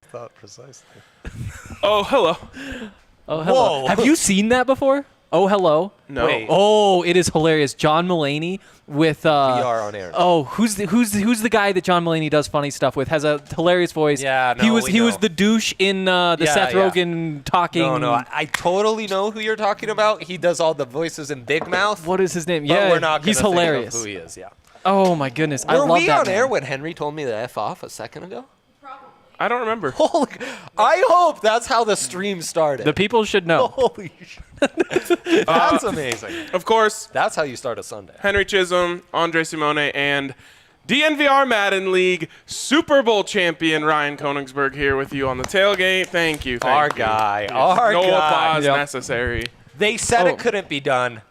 thought precisely. Oh, hello. Oh, hello. Whoa. Have you seen that before? Oh, hello. No. Wait. Oh, it is hilarious. John Mulaney with We are on air. Oh, who's the guy that John Mulaney does funny stuff with? Has a hilarious voice. Yeah, no, he was we know. the douche in the Yeah, Seth yeah. Rogen talking. No, I totally know who you're talking about. He does all the voices in Big Mouth. What is his name? But Yeah, we're not he's gonna think of hilarious. who he is, yeah. Oh my goodness, I Were love we that on man. air when Henry told me to F off a second ago? I don't remember. Holy, I hope that's how the stream started. The people should know. Holy shit. That's amazing. Of course, That's how you start a Sunday. Henry Chisholm, Andre Simone, and DNVR Madden League Super Bowl champion Ryan Koenigsberg here with you on the tailgate. Thank you. Thank Our you. guy. Yes, Our no guy. applause Yep. necessary. They said Oh. it couldn't be done.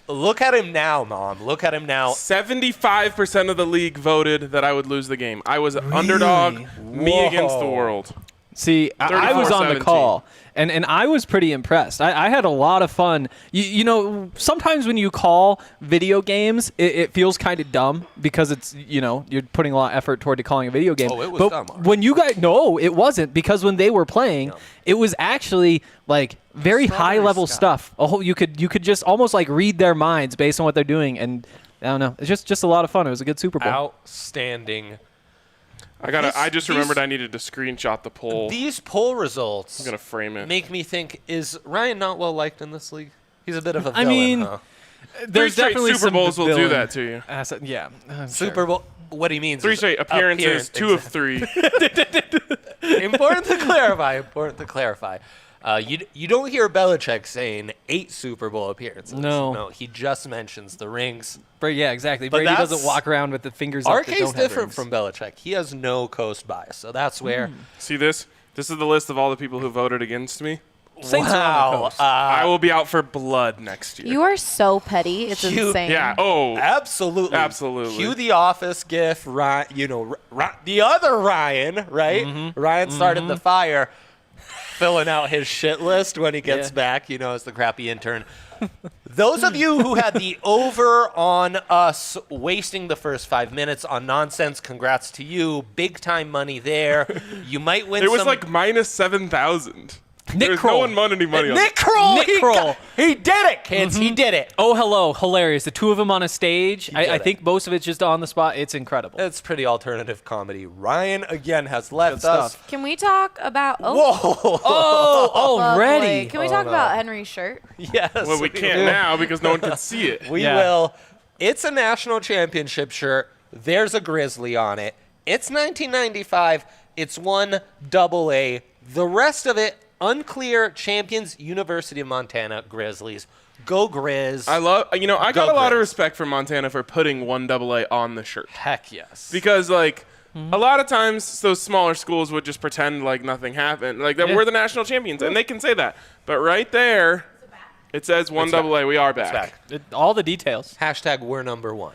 Look at him now, Mom. Look at him now. 75% of the league voted that I would lose the game. I was an underdog, me Whoa. against the world. See, I was on the 34-17. call, and I was pretty impressed. I had a lot of fun. You know, sometimes when you call video games, it feels kind of dumb because it's, you're putting a lot of effort toward calling a video game. Oh, it was but dumb, Mark. when you guys, no, it wasn't, because when they were playing, it was actually like very Strawberry high-level Scott. stuff. You could just almost like read their minds based on what they're doing, and I don't know. It's just a lot of fun. It was a good Super Bowl. Outstanding. I just remembered I needed to screenshot the poll. These poll results I'm gonna frame it. make me think, is Ryan not well liked in this league? He's a bit of a I villain, mean, huh? There's straight definitely Super some Bowls will do villain that to you. Yeah, I'm Super sure. Bowl. What he means 3 is straight appearances, 2 of 3. Important to clarify. Important to clarify. You don't hear Belichick saying 8 Super Bowl appearances. No. He just mentions the rings. Yeah, exactly. But Brady doesn't that's- walk around with the fingers Our up that case don't have different rings. from Belichick. He has no coast bias, so that's where. See this? This is the list of all the people who voted against me. Saints are on the Wow. coast. I will be out for blood next year. You are so petty. It's You- insane. Yeah. Oh. Absolutely. Absolutely. Cue the Office gif. Ryan, the other Ryan, right? Mm-hmm. Ryan started the fire, filling out his shit list when he gets Yeah. back, as the crappy intern. Those of you who had the over on us wasting the first 5 minutes on nonsense, congrats to you. Big time money there. You might win It was some. like minus 7,000. Nick There's Kroll. no one won any money on Nick it. Kroll. Nick Kroll. He did it, kids. He did it. Oh, hello. Hilarious. The two of them on a stage. did I it. think most of it's just on the spot. It's incredible. It's pretty alternative comedy. Ryan, again, has left Good us. stuff. Can we talk about? Whoa. Oh, already. boy. Can we talk about Henry's shirt? Yes. Well, we can't will. now because no one can see it. We Yeah. will. It's a national championship shirt. There's a Grizzly on it. It's 1995. It's one AA. The rest of it, unclear. Champions, University of Montana Grizzlies. Go Grizz. I got Go a lot of Grizz. respect for Montana for putting 1AA on the shirt. Heck yes. Because, a lot of times those smaller schools would just pretend like nothing happened. Like, that Yeah. we're the national champions, and they can say that. But right there, it says 1AA, we are back. Back. All the details. Hashtag we're number one.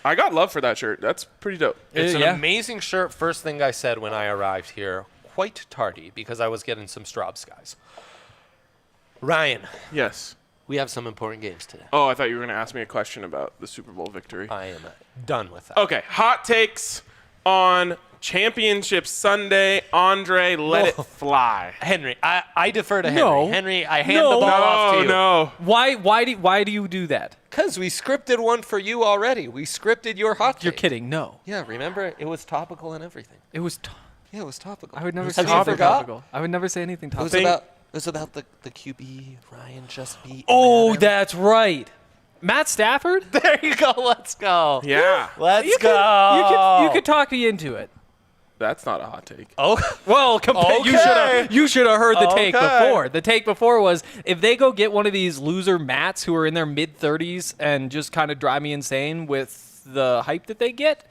I got love for that shirt. That's pretty dope. It's an Yeah. amazing shirt. First thing I said when I arrived here, quite tardy because I was getting some straw skies. Ryan, Yes. we have some important games today. Oh, I thought you were going to ask me a question about the Super Bowl victory. I am done with that. Okay, hot takes on Championship Sunday. Andre, let Whoa. it fly. Henry, I defer to Henry. No. Henry, I hand No. the ball off to No, you. no. Why do you do that? Because we scripted one for you already. We scripted your hot take. You're kidding. No. Yeah, remember? It was topical and everything. It was. Yeah, it was topical. I would never Have say you anything forgot? topical. I would never say anything It was topical. about the QB Ryan just beat. Oh, Matt. that's right. Matt Stafford. There you go. Let's go. Yeah, Let's You go. could talk me into it. that's not a hot take. Oh, Well, Okay. you should have heard the take Okay. before. The take before was if they go get one of these loser Matts who are in their mid-30s and just kind of drive me insane with the hype that they get,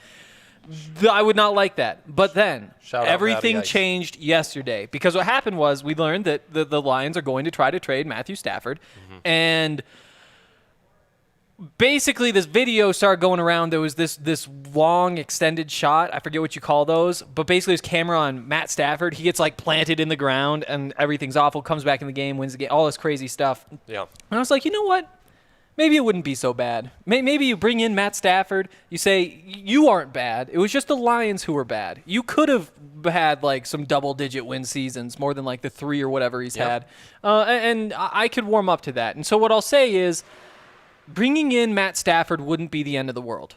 I would not like that. But then Shout out everything Rowdy Ice. changed yesterday because what happened was we learned that the Lions are going to try to trade Matthew Stafford, and basically this video started going around. There was this long extended shot. I forget what you call those, but basically this camera on Matt Stafford. He gets like planted in the ground and everything's awful. Comes back in the game, wins the game, all this crazy stuff. yeah. And I was like, you know what? maybe it wouldn't be so bad. Maybe you bring in Matt Stafford. You say, you aren't bad. It was just the Lions who were bad. You could have had like some double-digit win seasons, more than like the 3 or whatever he's had. And I could warm up to that. And so what I'll say is bringing in Matt Stafford wouldn't be the end of the world.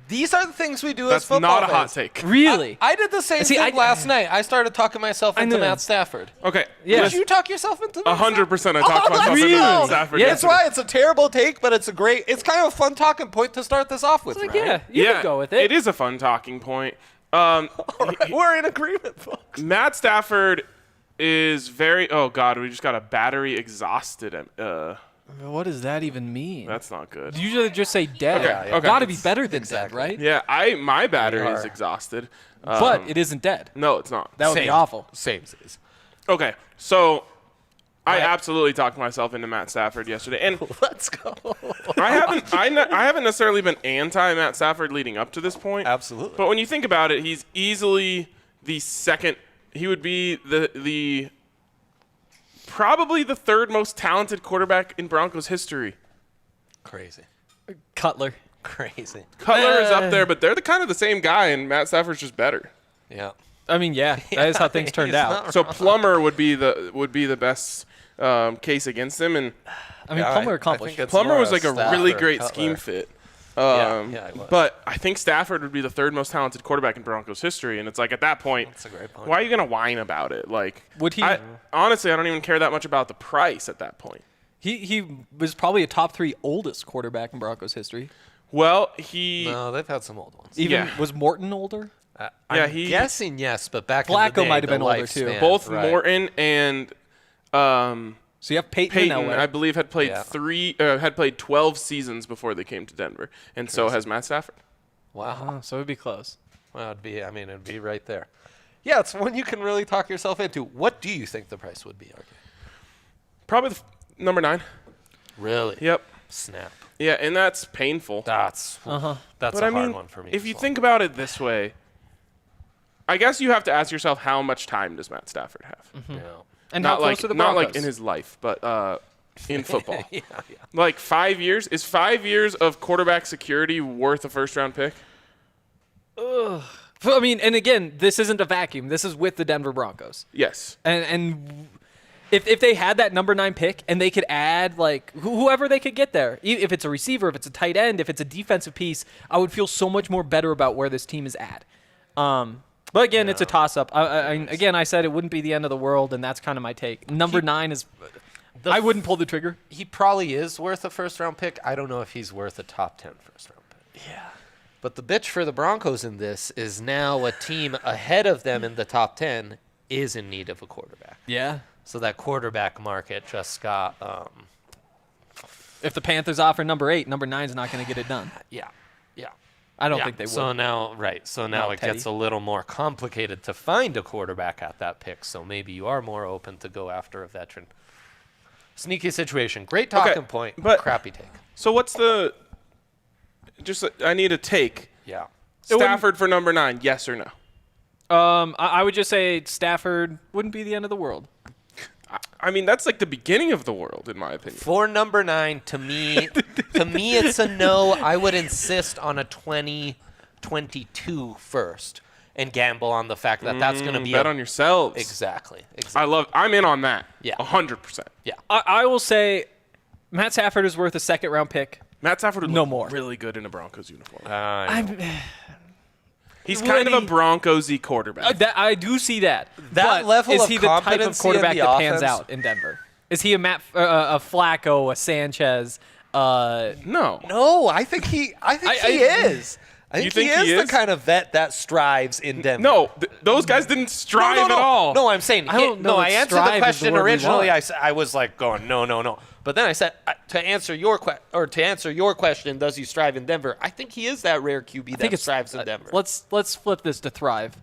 These are the things we do That's as football not a hot fans. take. Really? I did the same See, thing last night. I started talking myself into know. Matt Stafford. Okay. Yeah. Did you talk yourself into Matt 100% I talked myself into really? Matt Stafford. Yeah, That's why it's a terrible take, but it's it's kind of a fun talking point to start this off with, Like, right? yeah, you can go with it. It is a fun talking point. We're in agreement, folks. Matt Stafford is very. Oh God, we just got a battery exhausted. What does that even mean? That's not good. You usually just say dead. Okay, okay. Got to be better than dead, right? Yeah, my battery is are. exhausted. But it isn't dead. No, it's not. That would be awful. Same. Okay, so I absolutely talked myself into Matt Stafford yesterday, and Let's go. I haven't necessarily been anti Matt Stafford leading up to this point. Absolutely. But when you think about it, he's easily the second. He would be the probably the third most talented quarterback in Broncos history. Crazy. Cutler. Crazy. Cutler is up there, but they're the kind of the same guy, and Matt Stafford's just better. Yeah. I mean, yeah, that is how things turned He's out. not So Plummer would be the best case against him, and I mean, Plummer accomplished. Plummer was like a Stafford, really great Cutler. scheme fit. Yeah, he was. But I think Stafford would be the third most talented quarterback in Broncos history, and it's like at that point, That's a great point. why are you gonna whine about it? Like, Would he- honestly, I don't even care that much about the price at that point. He was probably a top 3 oldest quarterback in Broncos history. Well, No, they've had some old ones. Even Yeah. was Morton older? Yeah, I'm guessing yes, but back in Flacco the day, might have the been older, too. lifespan- both right. Morton and So you have Peyton, Peyton, Elway. I believe, had played Yeah. had played 12 seasons before they came to Denver, and so has Matt Stafford. Wow. So it'd be close. Well, it'd be right there. Yeah, it's one you can really talk yourself into. What do you think the price would be, RK? Probably number 9. Really? Yep. Snap. Yeah, and that's painful. That's Uh-huh. that's But a I hard mean, one for me. if as you well. think about it this way, I guess you have to ask yourself how much time does Matt Stafford have? Yeah. And how Not close like to the not Broncos? like in his life, but in football. yeah. Like 5 years? Is 5 years of quarterback security worth a first-round pick? I mean, and again, this isn't a vacuum. This is with the Denver Broncos. Yes. And if they had that number 9 pick and they could add like whoever they could get there, if it's a receiver, if it's a tight end, if it's a defensive piece, I would feel so much more better about where this team is at. But again, it's a toss-up. I said it wouldn't be the end of the world, and that's kind of my take. Number 9 is. I wouldn't pull the trigger. He probably is worth a first-round pick. I don't know if he's worth a top 10 first-round pick. Yeah. But the bitch for the Broncos in this is now a team ahead of them in the top 10 is in need of a quarterback. Yeah. So that quarterback market just got, If the Panthers offer number 8, number 9's not going to get it done. yeah. I don't Yeah. think they would. So now No, it Teddy. gets a little more complicated to find a quarterback at that pick. So maybe you are more open to go after a veteran. Sneaky situation. Great talking point, but- crappy take. So what's the I need a take. Yeah. Stafford for number 9, yes or no? I would just say Stafford wouldn't be the end of the world. I mean, that's like the beginning of the world, in my opinion. For number 9, to me, it's a no. I would insist on a 2022 first and gamble on the fact that that's going to be Bet on yourselves. Exactly. I'm in on that. Yeah. 100%. Yeah. I will say Matt Stafford is worth a second-round pick. Matt Stafford would No look more. really good in a Broncos uniform. He's Would kind of a he- Broncos-y quarterback. I do see that. That But level is of he the type of competency in quarterback the that pans offense? out in Denver? Is he a a Flacco, a Sanchez? No. No, I think he is. I You think think he he is is? the kind of vet that strives in Denver. No, those guys didn't strive no, at all. No, I'm saying I don't know no. that I answered strive the is the question word we originally. want. I was like going no. But then I said to answer your question, does he strive in Denver? I think he is that rare QB that strives in Denver. Let's flip this to thrive.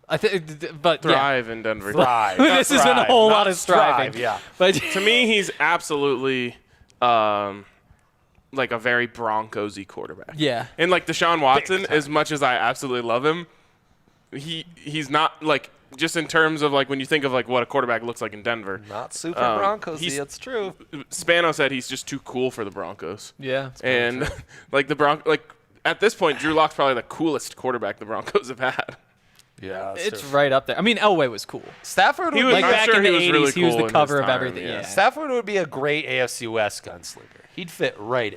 I think, but Thrive in Denver. Thrive. Yeah. This isn't a whole lot of striving. Strive, yeah. But To me, he's absolutely like a very Broncos-y quarterback. yeah, And like Deshaun Watson, Big time. as much as I absolutely love him, he's not like just in terms of like when you think of like what a quarterback looks like in Denver. Not super Broncos. he's- It's true. Spano said he's just too cool for the Broncos. Yeah. And like at this point, Drew Lock's probably the coolest quarterback the Broncos have had. Yeah, It's right up there. I mean, Elway was cool. Stafford would was- be Like I'm back sure in the he was 80s, really he was cool the in cover his of time, everything. yeah. Yeah. Stafford would be a great AFC West gunslinger. He'd fit right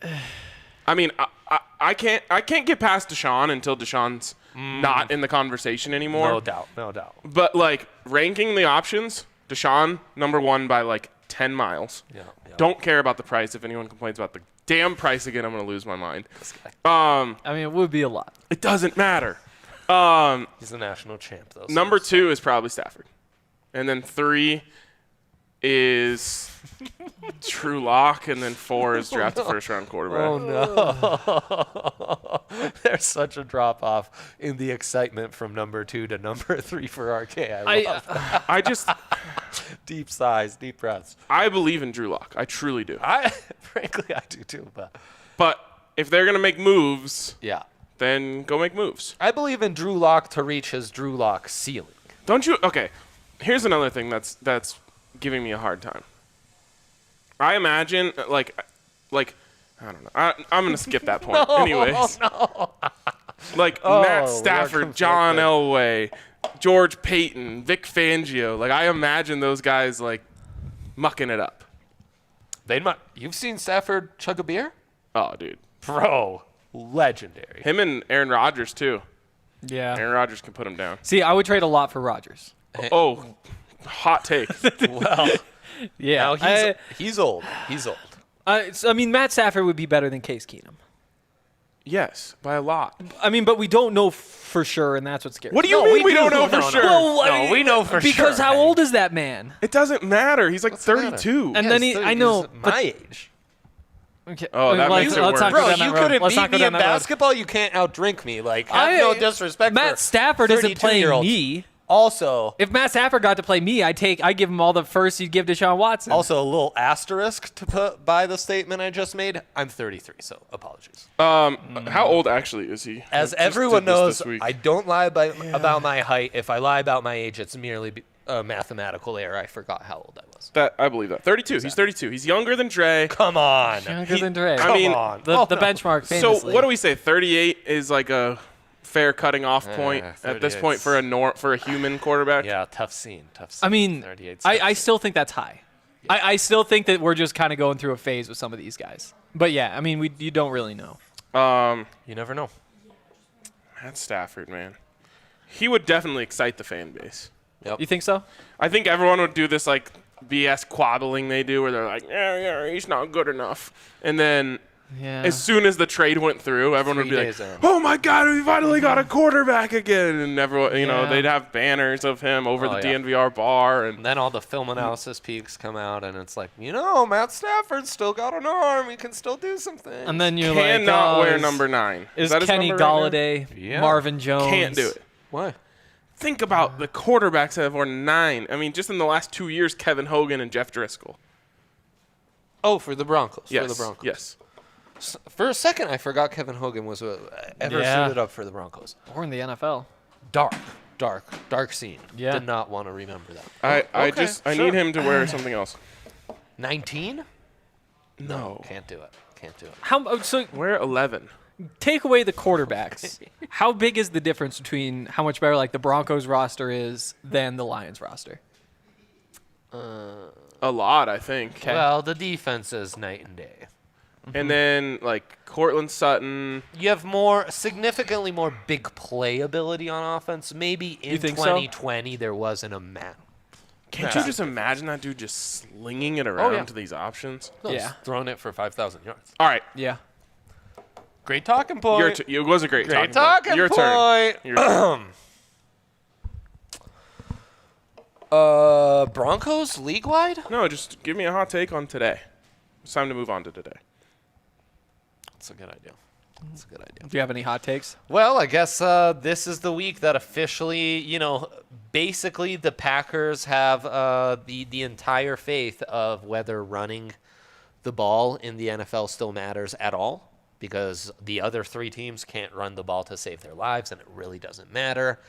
in. I mean, I can't get past Deshaun until Deshaun's not in the conversation anymore. No doubt. No doubt. But like ranking the options, Deshaun number 1 by like 10 miles. Yeah. Don't care about the price. If anyone complains about the damn price again, I'm gonna lose my mind. I mean, it would be a lot. It doesn't matter. He's the national champ, though. Number 2 is probably Stafford, and then 3 is Drew Lock, and then 4 is draft a first-round quarterback. Oh no! There's such a drop off in the excitement from number 2 to number 3 for RK. I love I just deep sighs, deep breaths. I believe in Drew Lock. I truly do. Frankly, I do too. But if they're gonna make moves, Yeah, then go make moves. I believe in Drew Lock to reach his Drew Lock ceiling. Don't you? Okay. Here's another thing that's giving me a hard time. I imagine like I don't know. I'm gonna skip that point. Anyways, like Matt we are Stafford, John Elway, George Payton, Vic Fangio. Like I imagine those guys like mucking it up. You've seen Stafford chug a beer, Oh, dude. bro? Legendary. Him and Aaron Rodgers too. Yeah. Aaron Rodgers can put him down. See, I would trade a lot for Rodgers. Oh, hot take. Well, Yeah. now he's old. He's old. I mean, Matt Stafford would be better than Case Keenum. Yes, by a lot. I mean, but we don't know for sure, and that's what's scary. What do you mean we don't know for No, no. sure? Well, we know for sure. Because how old is that man? It doesn't matter. He's like What's the matter? 32. And then Yes, I know, he's but- my age. Okay. Oh, that makes it let's worse. not go Bro, down that you road. couldn't Let's beat not go me down in that road. basketball. You can't outdrink me. Like, have no disrespect. Matt for Stafford isn't playing 32-year-olds. me. Also, If Matt Stafford got to play me, I give him all the first you'd give Deshaun Watson. a little asterisk to put by the statement I just made. I'm 33, so apologies. How old actually is he? As I just everyone did this knows, this week. I don't lie about my height. If I lie about my age, it's merely a mathematical error. I forgot how old I was. I believe that. 32. He's 32. He's younger than Dre. Come on. Younger than Dre. I mean, Come on. the Oh, no. benchmark So famously. what do we say? 38 is like a fair cutting off point at this 38's point for a human quarterback. Yeah, tough scene. I mean, 38 I still think that's high. I still think that we're just kind of going through a phase with some of these guys. But yeah, I mean, you don't really know. You never know. Matt Stafford, man, he would definitely excite the fan base. You think so? I think everyone would do this like BS quabbling they do, where they're like, yeah, he's not good enough, and then. Yeah. As soon as the trade went through, everyone would 3 be days like, in. "Oh my God, we finally got a quarterback again!" And everyone, Yeah. they'd have banners of him over the yeah. DNVR bar, and And then all the film analysis peaks come out, and it's like, Matt Stafford's still got an arm. He can still do some things. And then you're cannot like, wear is- number 9. Is that his Kenny number right now? Galladay, Yeah. Marvin Jones? Can't do it. Why? Think about the quarterbacks that have worn 9. I mean, just in the last 2 years, Kevin Hogan and Jeff Driscoll. Oh, for the Broncos. Yes, For the Broncos. yes. For a second, I forgot Kevin Hogan was ever Yeah. suited up for the Broncos. Or in the NFL. Dark scene. Yeah. Did not want to remember that. I okay, I sure. need him to wear something else. 19? No, Can't do it. Can't do it. So wear 11. take away the quarterbacks. How big is the difference between how much better like the Broncos roster is than the Lions roster? A lot, I think. Okay. Well, the defense is night and day. And then like Cortland Sutton. You have significantly more big play ability on offense. Maybe in You think so? 2020 there wasn't a man. Can't you just imagine that dude just slinging it around yeah. to these options? No, Yeah. just throwing it for 5,000 yards. All right, Yeah. Great talking point. it was a great Great talking point. Your turn. point. Your turn. Broncos league-wide? No, just give me a hot take on today. It's time to move on to today. That's a good idea. That's a good idea. Do you have any hot takes? Well, I guess this is the week that officially, basically the Packers have the entire faith of whether running the ball in the NFL still matters at all, because the other 3 teams can't run the ball to save their lives, and it really doesn't matter.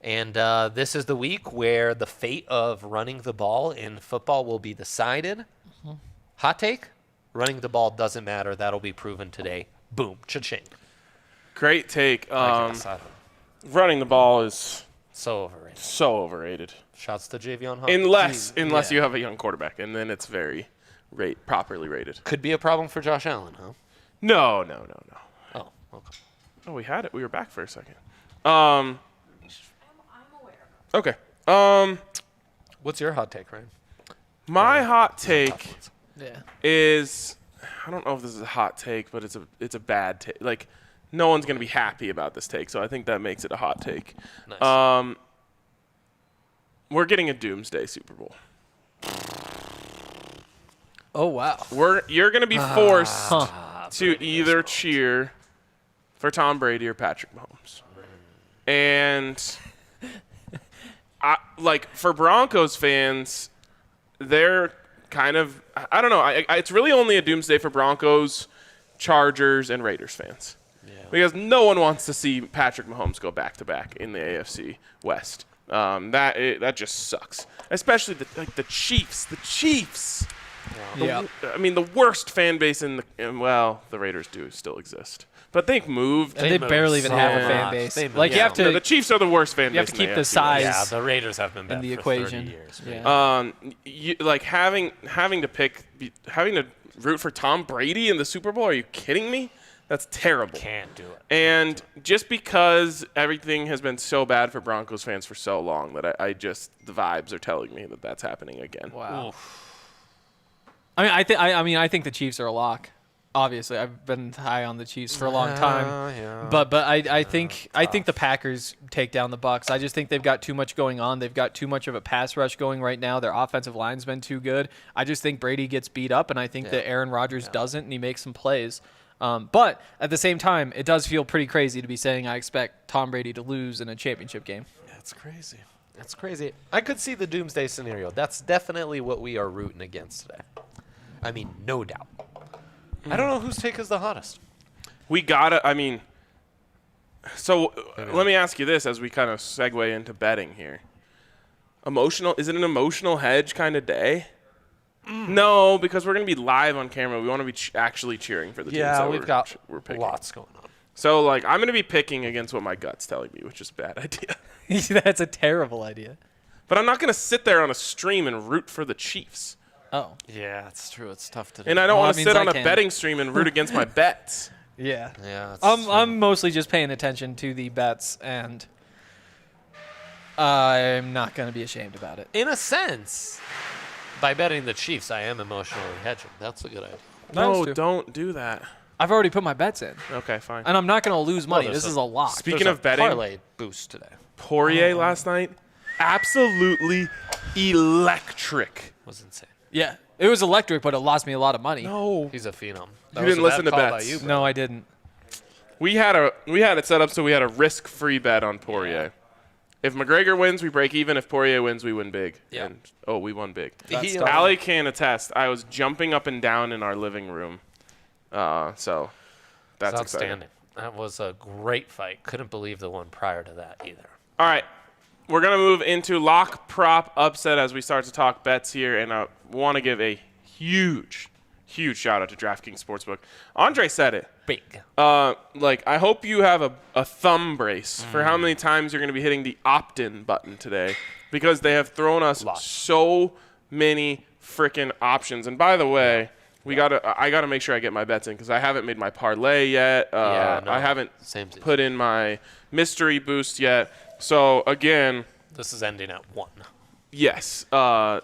And this is the week where the fate of running the ball in football will be decided. Hot take? Running the ball doesn't matter. That'll be proven today. Boom. Cha-ching. Great take. I guess. I don't know. Running the ball is So overrated. so overrated. Shouts to Javion Hawkins. Unless Yeah. you have a young quarterback, and then it's very properly rated. Could be a problem for Josh Allen, huh? No. Oh, okay. Oh, we had it. We were back for a second. I'm aware. Okay. What's your hot take, Ryan? My hot take Yeah. is, I don't know if this is a hot take, but it's a bad take. Like, no one's gonna be happy about this take, so I think that makes it a hot take. Nice. We're getting a doomsday Super Bowl. Oh wow. You're gonna be forced to either cheer for Tom Brady or Patrick Mahomes, and for Broncos fans, they're kind of, I don't know. It's really only a doomsday for Broncos, Chargers, and Raiders fans. Yeah. Because no one wants to see Patrick Mahomes go back-to-back in the AFC West. That just sucks. Especially the Chiefs. The Chiefs. Yeah. I mean, the worst fan base the Raiders do still exist. But they've moved. And they barely even have a fan much. base. They Like moved. you have to the Chiefs are the worst fan you have base to in keep the AFC size Yeah, the Raiders have been bad in the for equation. 30 years. Yeah. Having to root for Tom Brady in the Super Bowl. Are you kidding me? That's terrible. Can't do it. And just because everything has been so bad for Broncos fans for so long that the vibes are telling me that that's happening again. Wow. I think the Chiefs are a lock. Obviously, I've been high on the Chiefs for a long time. Yeah. But I think the Packers take down the Bucs. I just think they've got too much going on. They've got too much of a pass rush going right now. Their offensive line's been too good. I just think Brady gets beat up, and I think that Aaron Rodgers doesn't, and he makes some plays. But at the same time, it does feel pretty crazy to be saying I expect Tom Brady to lose in a championship game. That's crazy. That's crazy. I could see the doomsday scenario. That's definitely what we are rooting against today. I mean, no doubt. I don't know whose take is the hottest. So let me ask you this as we kind of segue into betting here. Is it an emotional hedge kind of day? No, because we're going to be live on camera. We want to be actually cheering for the teams that we're picking. Lots going on. So, I'm going to be picking against what my gut's telling me, which is a bad idea. That's a terrible idea. But I'm not going to sit there on a stream and root for the Chiefs. Oh. Yeah, that's true. It's tough to do. And I don't Well, want that to means sit on I a can. betting stream and root against my bets. Yeah. Yeah, it's I'm mostly just paying attention to the bets, and I'm not going to be ashamed about it. in a sense, by betting the Chiefs, I am emotionally hedging. That's a good idea. No, true. don't do that. I've already put my bets in, Okay, fine. and I'm not going to lose money. there's This is a lock. Speaking There's of a betting, parlay boost today. Poirier last night, absolutely electric. Was insane. Yeah. It was electric, but it lost me a lot of money. No. He's a phenom. You didn't listen to bets. No, I didn't. We had it set up so we had a risk-free bet on Poirier. If McGregor wins, we break even. If Poirier wins, we win big. Yeah. And, we won big. He- Allie can attest. I was jumping up and down in our living room. So that's It's exciting. outstanding. That was a great fight. Couldn't believe the one prior to that either. All right. We're going to move into lock prop upset as we start to talk bets here. And I want to give a huge shout out to DraftKings Sportsbook. Andre said it. Big. I hope you have a thumb brace for how many times you're going to be hitting the opt-in button today, because they have thrown us so many freaking options. And by the way, I gotta make sure I get my bets in, because I haven't made my parlay yet. I haven't Same thing. put in my mystery boost yet. So again, This is ending at 1 yes. or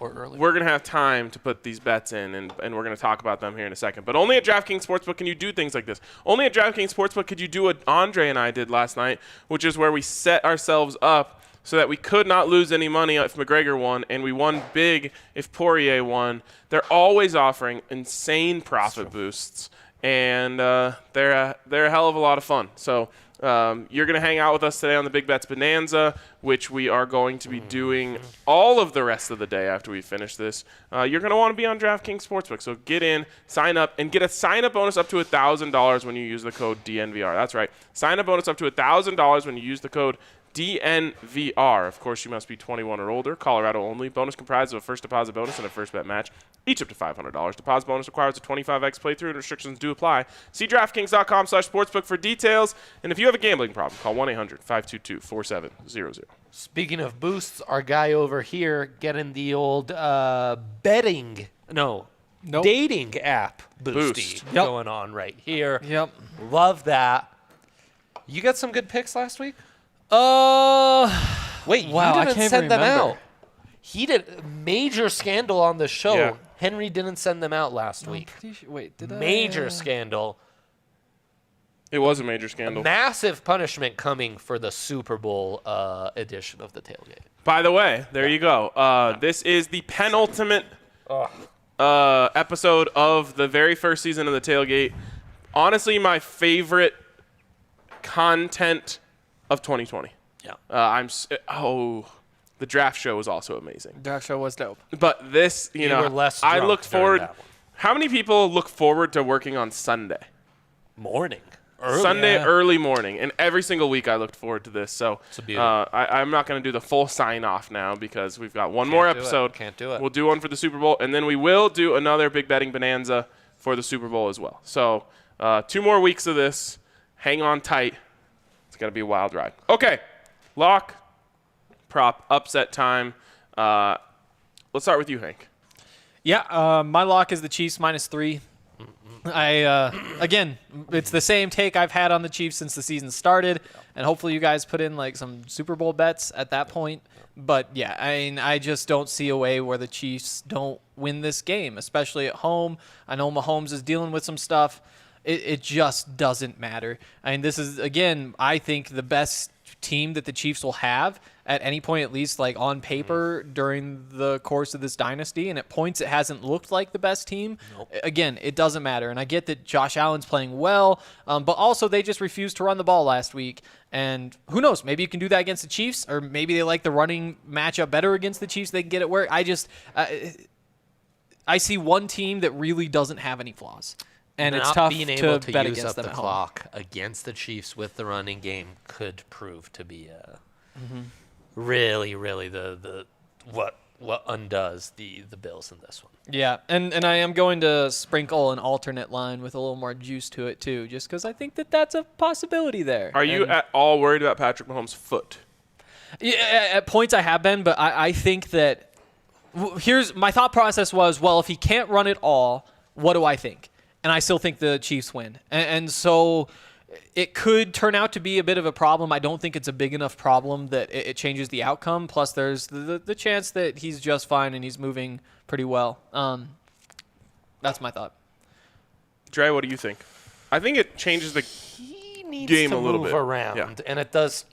early. We're going to have time to put these bets in, and we're going to talk about them here in a second. But only at DraftKings Sportsbook can you do things like this. Only at DraftKings Sportsbook could you do what Andre and I did last night, which is where we set ourselves up so that we could not lose any money if McGregor won, and we won big if Poirier won. They're always offering insane profit boosts, and they're a hell of a lot of fun. So you're going to hang out with us today on the Big Bets Bonanza, which we are going to be doing all of the rest of the day after we finish this. You're going to want to be on DraftKings Sportsbook. So get in, sign up, and get a sign-up bonus up to $1,000 when you use the code DNVR. That's right. Sign-up bonus up to $1,000 when you use the code DNVR. Of course, you must be 21 or older. Colorado only. Bonus comprised of a first deposit bonus and a first bet match, each up to $500. Deposit bonus requires a 25x playthrough and restrictions do apply. See DraftKings.com/sportsbook for details. And if you have a gambling problem, call 1-800-522-4700. Speaking of boosts, our guy over here getting the old dating app boosty Yep. going on right here. Yep. Love that. You got some good picks last week? Wait, wow, you I didn't can't send them remember. out. He did major scandal on the show. Yeah. Henry didn't send them out last week. Wait, did Major scandal. It was a major scandal. Massive punishment coming for the Super Bowl edition of the Tailgate. By the way, there you go. This is the penultimate episode of the very first season of the Tailgate. Honestly, my favorite content of 2020. Yeah. The draft show was also amazing. Draft show was dope. But this, you know, were less I drunk looked during forward. that one. How many people look forward to working on Sunday? Morning. Early. Sunday Yeah. early morning, and every single week I looked forward to this. So a beauty. I'm not going to do the full sign off now because we've got one more do it. episode. Can't do it. We'll do one for the Super Bowl, and then we will do another big betting bonanza for the Super Bowl as well. So 2 more weeks of this. Hang on tight. It's going to be a wild ride. Okay, lock, prop, upset time. Let's start with you, Hank. Yeah, my lock is the Chiefs -3. Again, it's the same take I've had on the Chiefs since the season started, and hopefully you guys put in like some Super Bowl bets at that point. But yeah, I mean, I just don't see a way where the Chiefs don't win this game, especially at home. I know Mahomes is dealing with some stuff. It just doesn't matter. I mean, this is, again, I think the best team that the Chiefs will have at any point, at least like on paper during the course of this dynasty. And at points, it hasn't looked like the best team. Nope. Again, it doesn't matter. And I get that Josh Allen's playing well, but also they just refused to run the ball last week. And who knows? Maybe you can do that against the Chiefs, or maybe they like the running matchup better against the Chiefs. They can get it where I see one team that really doesn't have any flaws. And it's tough being able to to bet use against up them the at home. clock against the Chiefs with the running game could prove to be really the what undoes the Bills in this one. Yeah, and I am going to sprinkle an alternate line with a little more juice to it too, just because I think that that's a possibility there. Are you And- at all worried about Patrick Mahomes' foot? Yeah, at points I have been, but I think that here's my thought process was, well, if he can't run it all, what do I think? And I still think the Chiefs win. And so it could turn out to be a bit of a problem. I don't think it's a big enough problem that it changes the outcome. Plus, there's the chance that he's just fine and he's moving pretty well. That's my thought. Dre, what do you think? I think it changes the He needs game to a little move bit. around, Yeah. and it does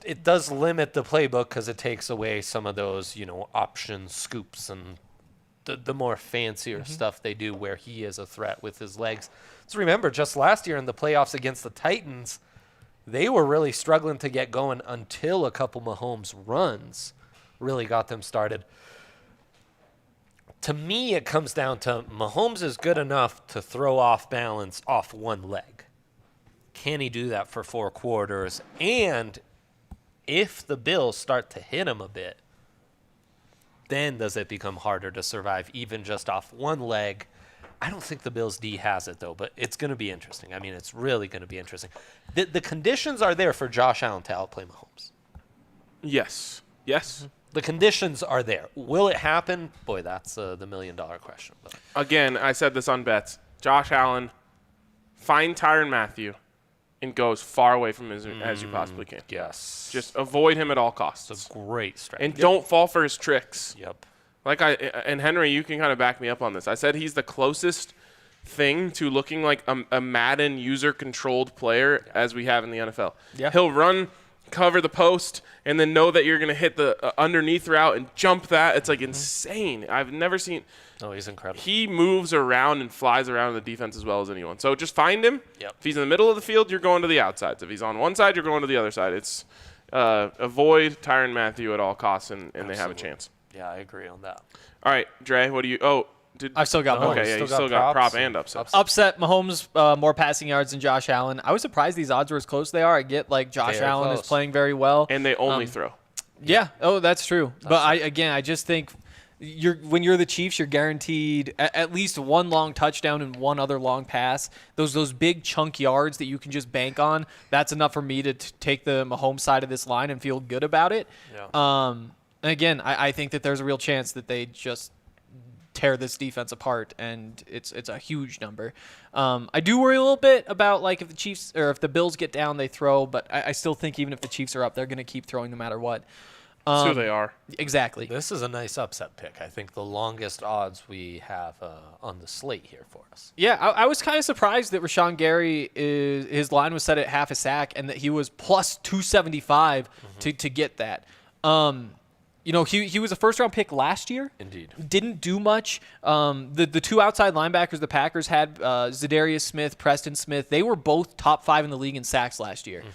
limit the playbook because it takes away some of those option scoops and the more fancier stuff they do where he is a threat with his legs. So remember, just last year in the playoffs against the Titans, they were really struggling to get going until a couple Mahomes runs really got them started. To me, it comes down to Mahomes is good enough to throw off balance off one leg. Can he do that for 4 quarters? And if the Bills start to hit him a bit, then does it become harder to survive even just off one leg? I don't think the Bills' D has it, though, but it's going to be interesting. I mean, it's really going to be interesting. The conditions are there for Josh Allen to outplay Mahomes. yes. The conditions are there. Will it happen? Boy, that's the $1 million question. But Again, I said this on bets. Josh Allen, find Tyrann Mathieu, and go as far away from him as you possibly can. yes. Just avoid him at all costs. It's a great strategy. And don't fall for his tricks. Yep. And Henry, you can kind of back me up on this. I said he's the closest thing to looking like a Madden user-controlled player as we have in the NFL. Yeah. He'll run, cover the post, and then know that you're going to hit the underneath route and jump that. It's like insane. I've never seen. Oh, he's incredible. He moves around and flies around the defense as well as anyone. So just find him. Yep. If he's in the middle of the field, you're going to the outsides. If he's on one side, you're going to the other side. It's avoid Tyrann Mathieu at all costs, and they have a chance. Yeah, I agree on that. All right, Dre, what do you – I've still got both. Okay, yeah, you Still still got got prop props and upset. Upset Mahomes, more passing yards than Josh Allen. I was surprised these odds were as close as they are. I get like Josh Very Allen close. is playing very well. And they only throw. Yeah. Oh, that's true. But I just think when you're the Chiefs, you're guaranteed at least one long touchdown and one other long pass. Those big chunk yards that you can just bank on. That's enough for me to take the Mahomes side of this line and feel good about it. Yeah. And again, I think that there's a real chance that they just tear this defense apart, and it's a huge number. I do worry a little bit about like if the Chiefs or if the Bills get down, they throw, but I still think even if the Chiefs are up, they're going to keep throwing no matter what. That's who they are. Exactly. This is a nice upset pick. I think the longest odds we have on the slate here for us. Yeah, I was kind of surprised that Rashawn Gary his line was set at half a sack and that he was plus 275 to get that. He was a first-round pick last year. Indeed. Didn't do much. The two outside linebackers the Packers had, Zadarius Smith, Preston Smith, they were both top 5 in the league in sacks last year.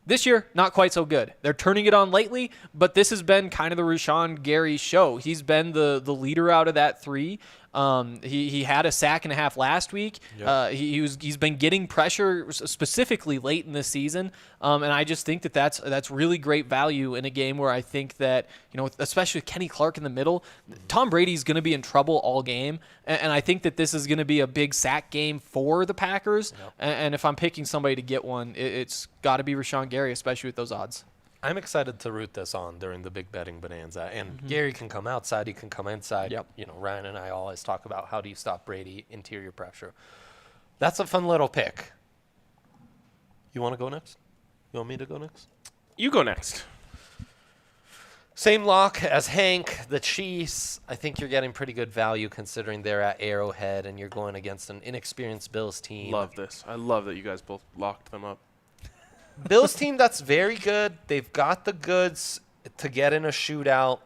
This year, not quite so good. They're turning it on lately, but this has been kind of the Rashawn Gary show. He's been the leader out of that 3. He had a sack and a half last week. Yep. He's been getting pressure specifically late in this season, and I just think that's really great value in a game where I think that especially with Kenny Clark in the middle, Tom Brady's going to be in trouble all game, and I think that this is going to be a big sack game for the Packers. Yep. And if I'm picking somebody to get one, it's got to be Rashawn Gary, especially with those odds. I'm excited to root this on during the big betting bonanza. And Gary can come outside, he can come inside. Yep. Ryan and I always talk about how do you stop Brady, interior pressure. That's a fun little pick. You want to go next? You want me to go next? You go next. Same lock as Hank, the Chiefs. I think you're getting pretty good value considering they're at Arrowhead and you're going against an inexperienced Bills team. Love this. I love that you guys both locked them up. Bills team that's very good. They've got the goods to get in a shootout.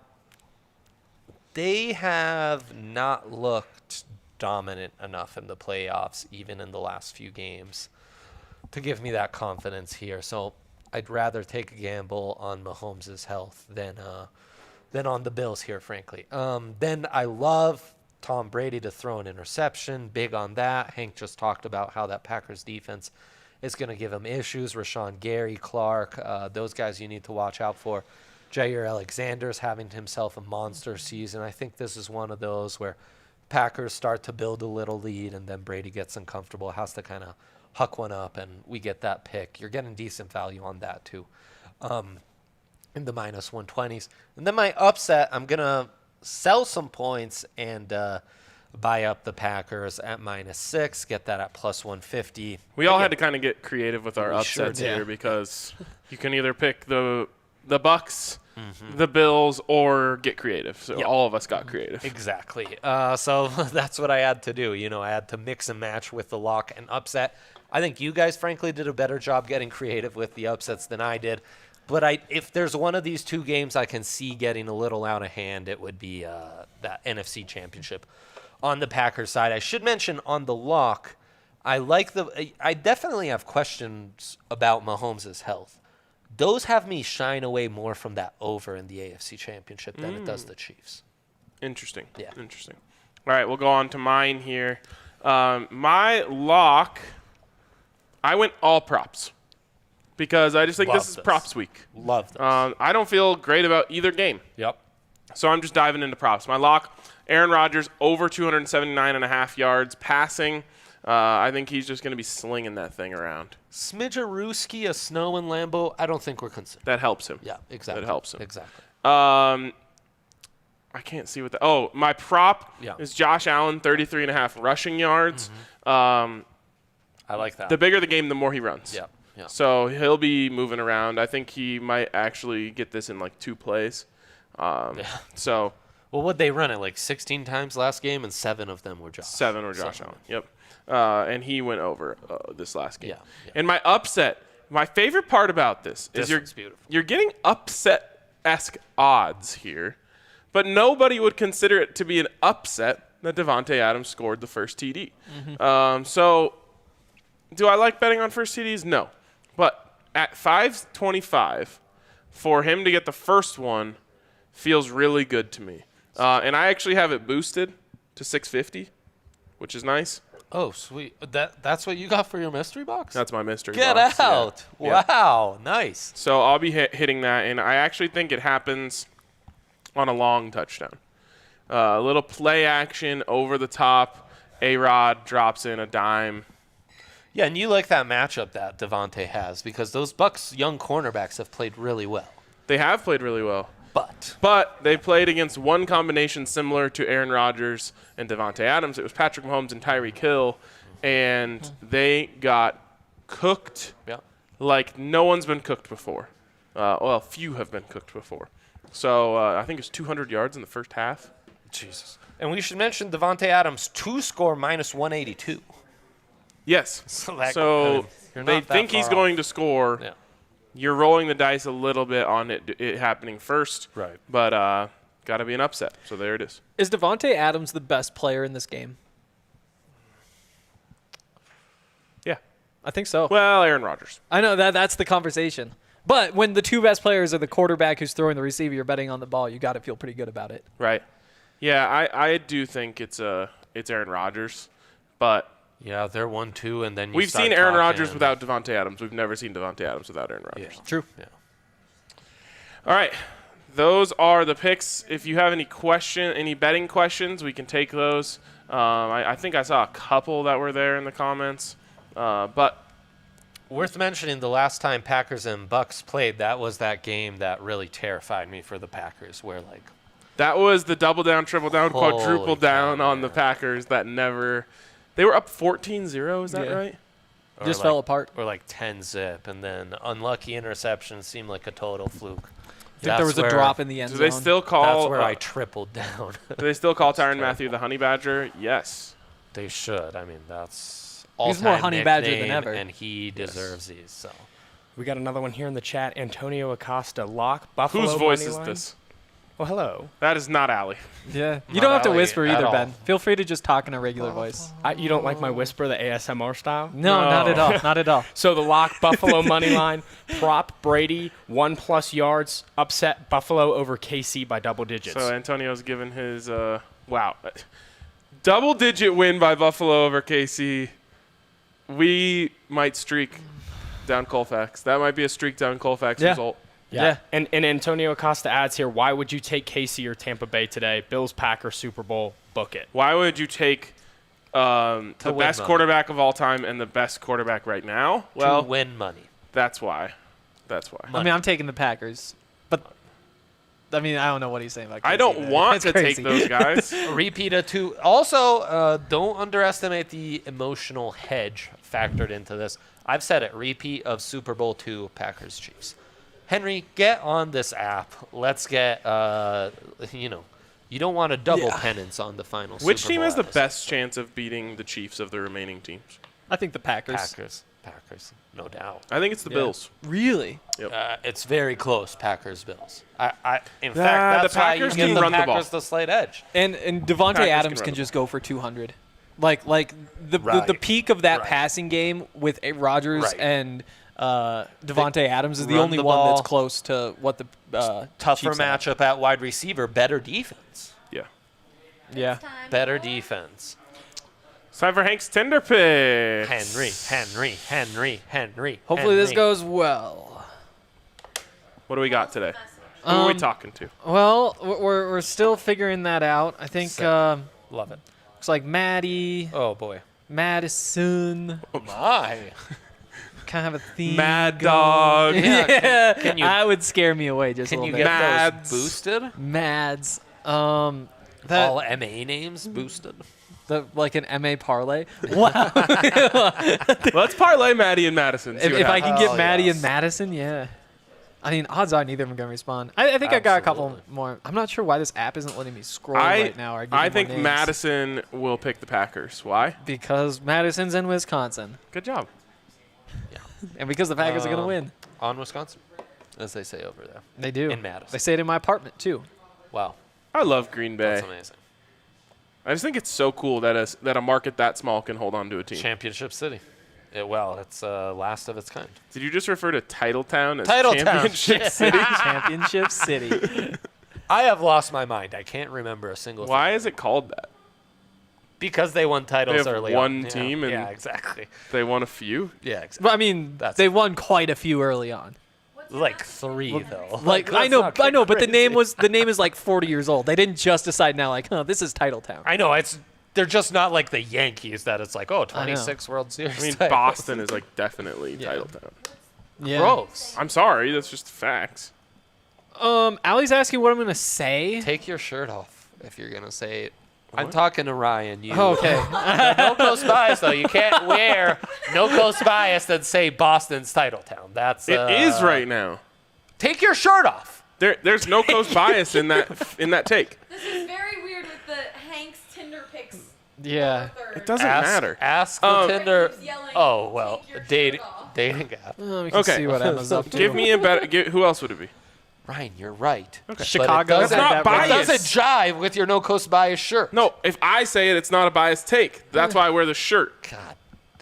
They have not looked dominant enough in the playoffs, even in the last few games, to give me that confidence here. So I'd rather take a gamble on Mahomes' health than on the Bills here, frankly. Then I love Tom Brady to throw an interception. Big on that. Hank just talked about how that Packers defense is going to give him issues. Rashawn Gary, Clark, those guys you need to watch out for. Jair Alexander's having himself a monster season. I think this is one of those where Packers start to build a little lead and then Brady gets uncomfortable, has to kind of huck one up, and we get that pick. You're getting decent value on that too, in the minus 120s. And then my upset, I'm going to sell some points and buy up the Packers at -6, get that at plus 150. We all had to kind of get creative with our We sure upsets did. here because you can either pick the Bucks, the Bills, or get creative. So Yep. all of us got creative. Exactly. So that's what I had to do. I had to mix and match with the lock and upset. I think you guys, frankly, did a better job getting creative with the upsets than I did. But if there's one of these two games I can see getting a little out of hand, it would be that NFC Championship on the Packers side. I should mention on the lock, I definitely have questions about Mahomes' health. Those have me shine away more from that over in the AFC Championship than it does the Chiefs. Interesting. Yeah. Interesting. All right, we'll go on to mine here. My lock, I went all props because I just think Love this is this. props week. Love this. I don't feel great about either game. Yep. So I'm just diving into props. My lock, Aaron Rodgers, over 279.5 yards passing. I think he's just going to be slinging that thing around. Smidgerooski, a Snow and Lambeau, I don't think we're considered. That helps him. Yeah, exactly. That helps him. Exactly. I can't see what the – oh, my prop Yeah. is Josh Allen, 33.5 rushing yards. I like that. The bigger the game, the more he runs. Yeah. Yeah. So he'll be moving around. I think he might actually get this in like 2 plays. So Well, what'd they run it like 16 times last game, and 7 of them were Josh. 7 or Josh Allen. Yep. And he went over this last game. Yeah, yeah. And my upset, my favorite part about this is This one's beautiful. you're getting upset-esque odds here, but nobody would consider it to be an upset that Devontae Adams scored the first TD. So do I like betting on first TDs? No. But at 525, for him to get the first one feels really good to me. And I actually have it boosted to 650, which is nice. Oh, sweet. That's what you got for your mystery box? That's my mystery Get box. out. Yeah. Wow. Nice. So I'll be hitting that, and I actually think it happens on a long touchdown. A little play action over the top. A-Rod drops in a dime. Yeah, and you like that matchup that Devontae has because those Bucs young cornerbacks have played really well. They have played really well. But they played against one combination similar to Aaron Rodgers and Devontae Adams. It was Patrick Mahomes and Tyreek Hill, and they got cooked like no one's been cooked before. Well, few have been cooked before. So I think it's 200 yards in the first half. Jesus. And we should mention Devontae Adams' score minus 182. Yes. So They think he's going to score. Yeah. You're rolling the dice a little bit on it happening first. Right. But got to be an upset. So there it is. Is Devontae Adams the best player in this game? Yeah. I think so. Well, Aaron Rodgers. I know that's the conversation. But when the two best players are the quarterback who's throwing the receiver, you're betting on the ball. You got to feel pretty good about it. Right. Yeah, I do think it's Aaron Rodgers, but Yeah, they're 1-2, and then we've seen Aaron Rodgers without Devontae Adams. We've never seen Devontae Adams without Aaron Rodgers. Yeah. True. Yeah. All right, those are the picks. If you have any betting questions, we can take those. I think I saw a couple that were there in the comments, but Worth mentioning, the last time Packers and Bucks played, that was that game that really terrified me for the Packers, where that was the double down, triple down, Holy quadruple down cow, on the Packers that never. They were up 14-0, is that Yeah. right? Just fell apart. Or 10-zip, and then unlucky interception seemed like a total fluke. I think there was a drop in the end Do zone. they still call? That's where I tripled down. Do they still call Tyrann terrible. Mathieu the Honey Badger? Yes. They should. I mean, that's He's more all-time honey badger than nickname, ever. and he deserves these. So We got another one here in the chat. Antonio Acosta, lock, Buffalo. Whose voice money is line. this? Well, hello. That is not Allie. Yeah. You Not don't have to Ali whisper at either, all. Ben. Feel free to just talk in a regular voice. You don't like my whisper, the ASMR style? No, not at all. Not at all. So the lock, Buffalo money line, prop Brady, 1+ yards, upset Buffalo over KC by double digits. So Antonio's given his double-digit win by Buffalo over KC. We might streak down Colfax. That might be a streak down Colfax Yeah. result. Yeah. And Antonio Acosta adds here, why would you take KC or Tampa Bay today? Bills, Packers, Super Bowl, book it. Why would you take the win best money. quarterback of all time and the best quarterback right now? to Well, win money. that's why. That's why. I mean, I'm taking the Packers. But, I mean, I don't know what he's saying about I KC don't there. want It's to crazy. take those guys. Repeat of two. Also, don't underestimate the emotional hedge factored into this. I've said it. Repeat of Super Bowl II, Packers Chiefs. Henry, get on this app. Let's get. You don't want a double penance on the final. Which Super team Bowl has the episode. best chance of beating the Chiefs of the remaining teams? I think the Packers. Packers, no doubt. I think it's the Yeah. Bills. Really? It's very close. Packers, Bills. In the fact, that's why you Packers give can the run the ball. Packers the slight edge. And Devontae Packers Adams can can run just go for 200. Like the Right. peak of that Right. passing game with Rodgers Right. and Devontae Adams is the run only the one ball. that's close to what the Tougher Chiefs have. matchup at wide receiver. Better defense. Yeah. Yeah. Better defense. It's time for Hank's Tinder pick. Henry. Hopefully this Henry. goes well. What do we got today? Who are we talking to? Well, we're still figuring that out. I think Sick. Love it. looks like Maddie, Oh boy. Madison, My. kind of have a theme. Mad going. Dog. Yeah, can you- I would scare me away just a Can little you bit. get Mads. those boosted? Mads. All MA names boosted. Like an MA parlay. Wow. Let's parlay Maddie and Madison. See if what I happens. can get Oh, Maddie yes. and Madison, yeah. I mean, odds are neither of them going to respond. I think I got a couple Absolutely. more. I'm not sure why this app isn't letting me scroll right now. Or give I you more think names. Madison will pick the Packers. Why? Because Madison's in Wisconsin. Good job. And because the Packers are going to win. On Wisconsin, as they say over there. They do. in Madison. They say it in my apartment, too. Wow, I love Green Bay. that's amazing. I just think it's so cool that a market that small can hold on to a team. Championship City. It's last of its kind. Did you just refer to Titletown as Titletown. Championship City? Championship City. I have lost my mind. I can't remember a single Why thing. is it called that? Because they won titles have early one on. team and- yeah, exactly. They won a few. Yeah, exactly. But I mean, That's- they won quite a few early on. Like 3 though. Like I let's know, not get but the crazy. name is like 40 years old. They didn't just decide now, like, oh, this is Titletown. I know they're just not like the Yankees that it's like 26 World Series. I mean, titles. Boston is like definitely Titletown. Yeah. Gross. I'm sorry, that's just facts. Allie's asking what I'm gonna say. Take your shirt off if you're gonna say it. I'm talking to Ryan. You. Oh, okay. No Coast bias though. You can't wear No Coast bias and say Boston's Titletown. That's It is right now. Take your shirt off. There's no coast bias in that take. This is very weird with the Hank's Tinder pics. Yeah. It doesn't matter. Ask the Um, Tinder. Keeps yelling, Oh well, "Take your dating shirt off." dating app. Oh, we can Okay. see what Emma's up to. Give me a better. Who else would it be? Ryan, you're right. Okay. Chicago. That's not It bias. doesn't jive with your No Coast bias shirt. No, if I say it, it's not a biased take. That's why I wear the shirt. God.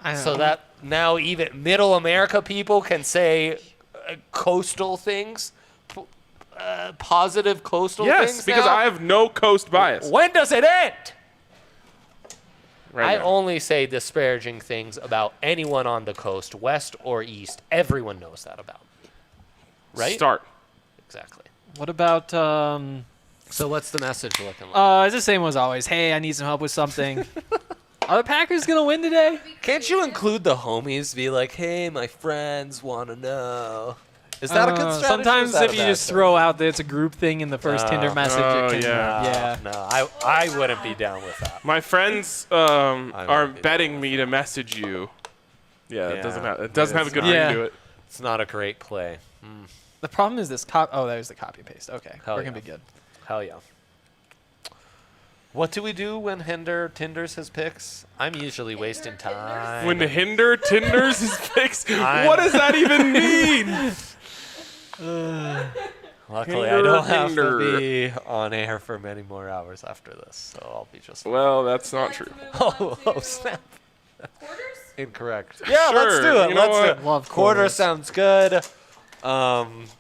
I don't So know. that now even Middle America people can say coastal things, positive coastal things. Yes, because now? I have no coast bias. When does it end? Right I now. only say disparaging things about anyone on the coast, west or east. Everyone knows that about me. Right? Start. Exactly. What about So what's the message looking like? it's the same as always. Hey, I need some help with something. Are the Packers gonna win today? Can't you include the homies? Be like, hey, my friends want to know. Is that a good strategy? Sometimes Is that if a you bad just throw out that it's a group thing in the first Tinder message, Oh, it can, yeah. yeah. No, I wouldn't be down with that. My friends are betting me to message you. Yeah, it doesn't have a good Yeah. ring to it. It's not a great play. The problem is this oh, there's the copy and paste. Okay, Hell we're gonna yeah. be good. Hell yeah. What do we do when Hinder tinders his picks? I'm usually wasting time. When the Hinder Tinders is fixed, what does that even mean? Luckily, I Hinder, don't have Hinder. to be on air for many more hours after this, so I'll be just. Well, that's not true. Oh, snap! Quarters? Incorrect. Yeah, let's Sure, do it. you know Let's what? do it. Love Quarter quarters. sounds good.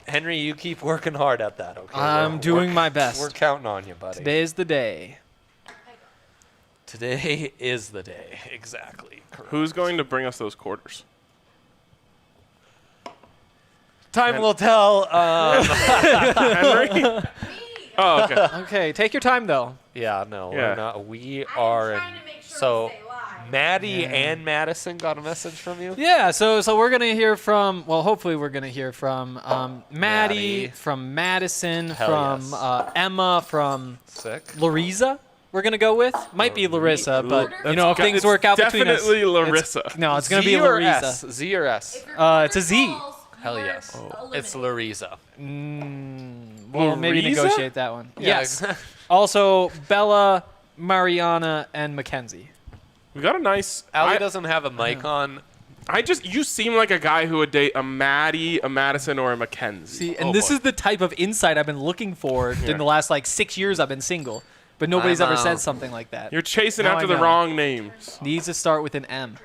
Henry, you keep working hard at that. Okay. I'm doing my best. We're counting on you, buddy. Today is the day. Today is the day. Exactly. Correct. Who's going to bring us those quarters? Time will tell. Henry? Oh, okay. Okay, take your time though. Yeah, no, Yeah. we're not. We I'm are. trying to make sure So, we stay live. Maddie and Madison got a message from you. Yeah, so we're gonna hear from. Well, hopefully we're gonna hear from Maddie, Maddie. from Madison, Hell from yes. Emma, from Sick. Larissa. We're gonna go with. Might be Larissa, but That's you know if things work out between us. Definitely Larissa. No, it's gonna Z be or Larissa. S? Z or S? If your It's a quarter Z. falls, you Hell are yes. eliminated. It's Larissa. Well, maybe Larissa? negotiate that one. Yeah, Yes. Also, Bella, Mariana, and Mackenzie. We got a nice. Allie doesn't have a mic on. You seem like a guy who would date a Maddie, a Madison, or a Mackenzie. See, and this is the type of insight I've been looking for in the last 6 years I've been single. But nobody's I'm ever said out. something like that. You're chasing Now after I the know. wrong names. Needs to start with an M.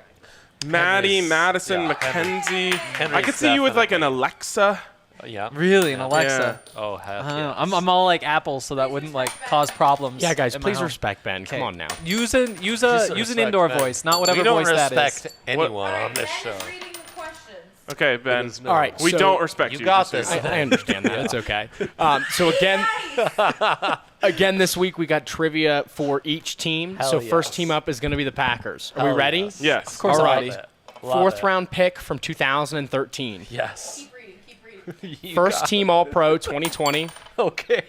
Maddie, Henry's- Madison, yeah, Mackenzie. I Henry's could see you with like an definitely- Alexa. Yeah. Really, an Alexa. Oh, heck I don't know. yes. I'm all like Apple, so that wouldn't cause problems. Yeah, guys, in my please home. respect Ben. Come Okay. on now. Use an Respect, indoor man. voice, not whatever we don't voice that respect is. anyone All right, on this Ben show. is reading the questions. Okay, Ben. is no- All right, We so don't respect you. You got just so this. you know. I understand that. It's okay. So again this week we got trivia for each team. Hell so first yes. team up is going to be the Packers. Are Hell we ready? yes. Yes. Of course, All I'm right. ready. Fourth round pick from 2013. Yes. Keep reading. Keep reading. You First got team All Pro 2020. it. Okay.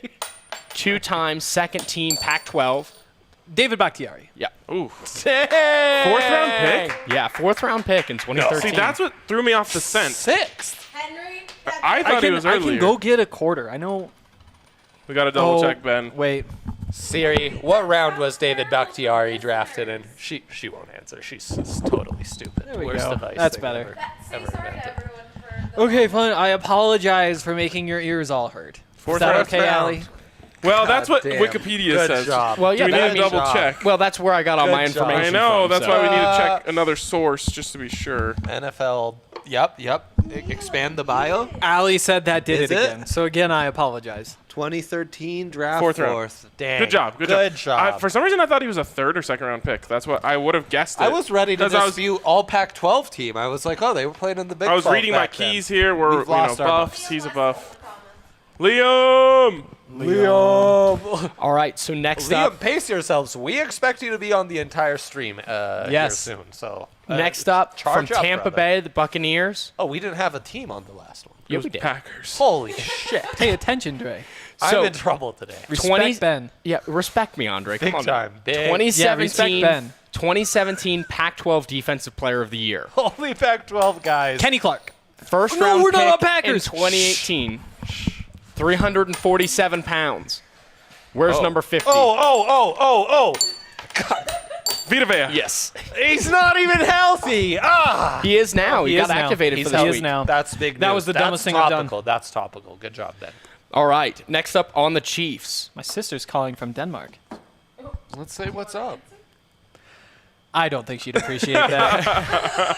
2-time second team Pac-12. David Bakhtiari. Yeah. Ooh. Fourth Fourth round pick? Yeah, fourth round pick in 2013. See, that's what threw me off the scent. Sixth. Henry, I thought he was I earlier. can go get a quarter. I know. We got to double check, Ben. Wait. Siri, what round was David Bakhtiari drafted in? She won't answer. She's totally stupid. There we Worst go. device That's thing better. ever. say Ever sorry invented. to everyone for the Okay, fine. I apologize for making your ears all hurt. Fourth Is that round. okay, Allie? Well, that's what damn. Wikipedia Good says. job. Well, yeah, Do we that need to means- double check? Well, that's where I got all my Good job. information I know. from, That's so- why we need to check another source just to be sure. NFL Yep. Expand the bio. Ali said that did Is it it? again. So again, I apologize. 2013 draft Fourth round. Dang. Good job. Good job. For some reason, I thought he was a third or second round pick. That's what I would have guessed it. I was ready to 'Cause I was- dispute all Pac-12 team. I was like, oh, they were playing in the Big 12 I was reading my back then. keys here. We're We've lost our buffs. He's a buff. Liam. All right, so next up, Liam, pace yourselves. We expect you to be on the entire stream here Yes. soon. So next up from charge up, Tampa brother. Bay, the Buccaneers. Oh, we didn't have a team on the last one. Yeah, Those we did. Packers. Holy shit. Pay attention, Dre. So- I'm in trouble today. Respect 20 Ben. Yeah, respect me, Andre. Come Big on, time. Big. 2017, Yeah, respect Ben. 2017 Pac-12 Defensive Player of the Year. Holy Pac-12 guys. Kenny Clark. First No, round we're pick not on Packers. in 2018. 347 pounds. Where's number 50? Oh. Vita Vea. Yes. He's not even healthy. Ah. He is now. He got is now. activated He's for this healthy. week. now. That's big news. That was the That's dumbest thing I've done. topical. That's topical. Good job, Ben. All right. Next up on the Chiefs. My sister's calling from Denmark. Let's say what's up. I don't think she'd appreciate that.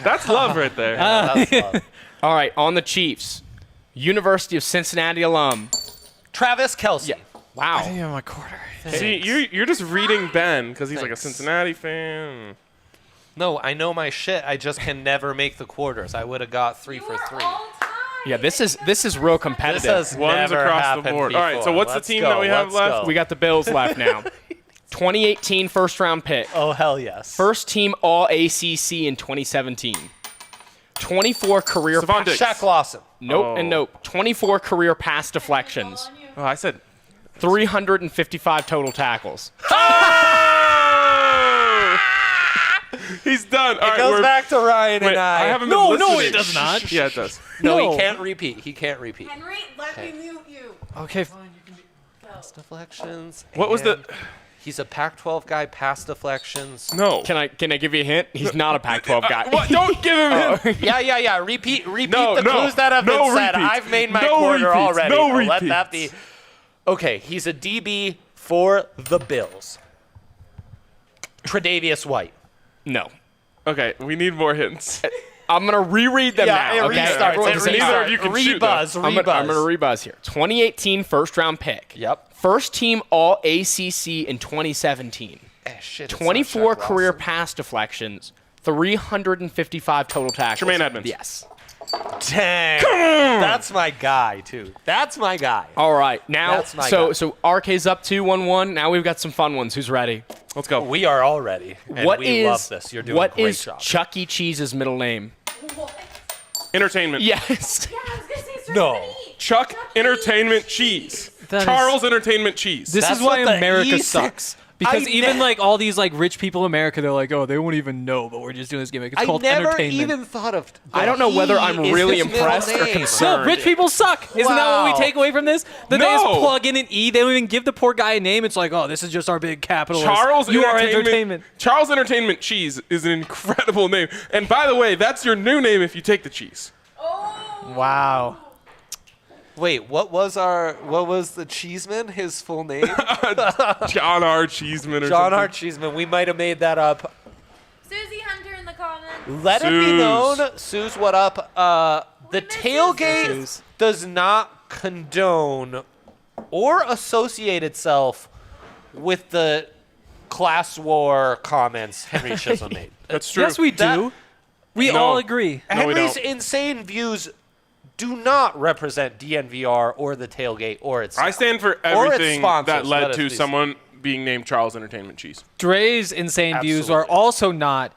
That's love right there. That's love. All right. On the Chiefs. University of Cincinnati alum. Travis Kelce. Yeah. Wow. my quarter. See, you're just reading Ben because he's like a Thanks. Cincinnati fan. No, I know my shit. I just can never make the quarters. I would have got 3 for 3. Yeah, this is real This competitive. has One's never across the happened board. All right, so before. what's the Let's team go, that we have let's left? go. We got the Bills left now. 2018 first round pick. Oh, hell yes. First team All ACC in 2017. 24 career Stephon Diggs. Shaq Lawson. Nope and nope. 24 career pass deflections. Oh, I said. 355 total tackles. He's done. All It right, goes we're- back to Ryan Wait, and I I. haven't No, been no, listening. it does not. Yeah, it does. No, No. he can't repeat. He can't repeat. Henry, let me mute you. Okay. Deflections. What was the? and He's a Pac-12 guy. Pass deflections. No. Can I give you a hint? He's not a Pac-12 guy. What? Don't give him him. Yeah. Repeat No, the no, clues that have no been said. repeats. I've made my No quarter repeats. already. No so let that be. repeats. Okay, he's a DB for the Bills. Tre'Davious White. No. Okay, we need more hints. I'm gonna reread them now. it Okay. restarts. Everyone- It neither restarts. of you can shoot, though. Rebuzz. I'm gonna rebuzz here. 2018 first round pick. Yep. First team All ACC in 2017. Shit, it's not 24 Shaq career Lawson. pass deflections. 355 total tackles. Jermaine Edmonds. Yes. Dang. That's my guy, too. That's my guy. All right. Now, That's my guy. so RK's up 2-1-1. Now we've got some fun ones. Who's ready? Let's go. We are all ready. And What we is love this. You're doing a what great is job. Chuck E. Cheese's middle name? Entertainment. Yes. Yeah, I was gonna say it starts No. with an E. Chuck Entertainment Cheese. That is- Charles Entertainment Cheese. This That's is why what the America E sucks. Because I even ne- like all these like rich people in America, they're like, oh, they won't even know, but we're just doing this gimmick. It's I called never entertainment. even thought of. I don't know whether I'm E is really his middle impressed or name. concerned. No, rich people suck. Isn't that what Wow. we take away from this? That they just No. plug in an E. They don't even give the poor guy a name. It's like, oh, this is just our big capitalist. Charles you are entertainment. Charles Entertainment Cheese is an incredible name. And by the way, that's your new name if you take the cheese. Wow. Wait, what was the Cheeseman? His full name? John R. Cheeseman or John something. R. Cheeseman. We might have made that up. Susie Hunter in the comments. Let it be Suze. known, Suze, what up? The miss tailgate Suze. does not condone or associate itself with the class war comments Henry Chisholm made. That's true. Yes, we do. That- we No. all agree. No, we Henry's don't. insane views do not represent DNVR or the tailgate or its. I stand for Or its everything sponsors, that led let us to be- someone being named Charles Entertainment Cheese. Dre's insane views are Absolutely. also not,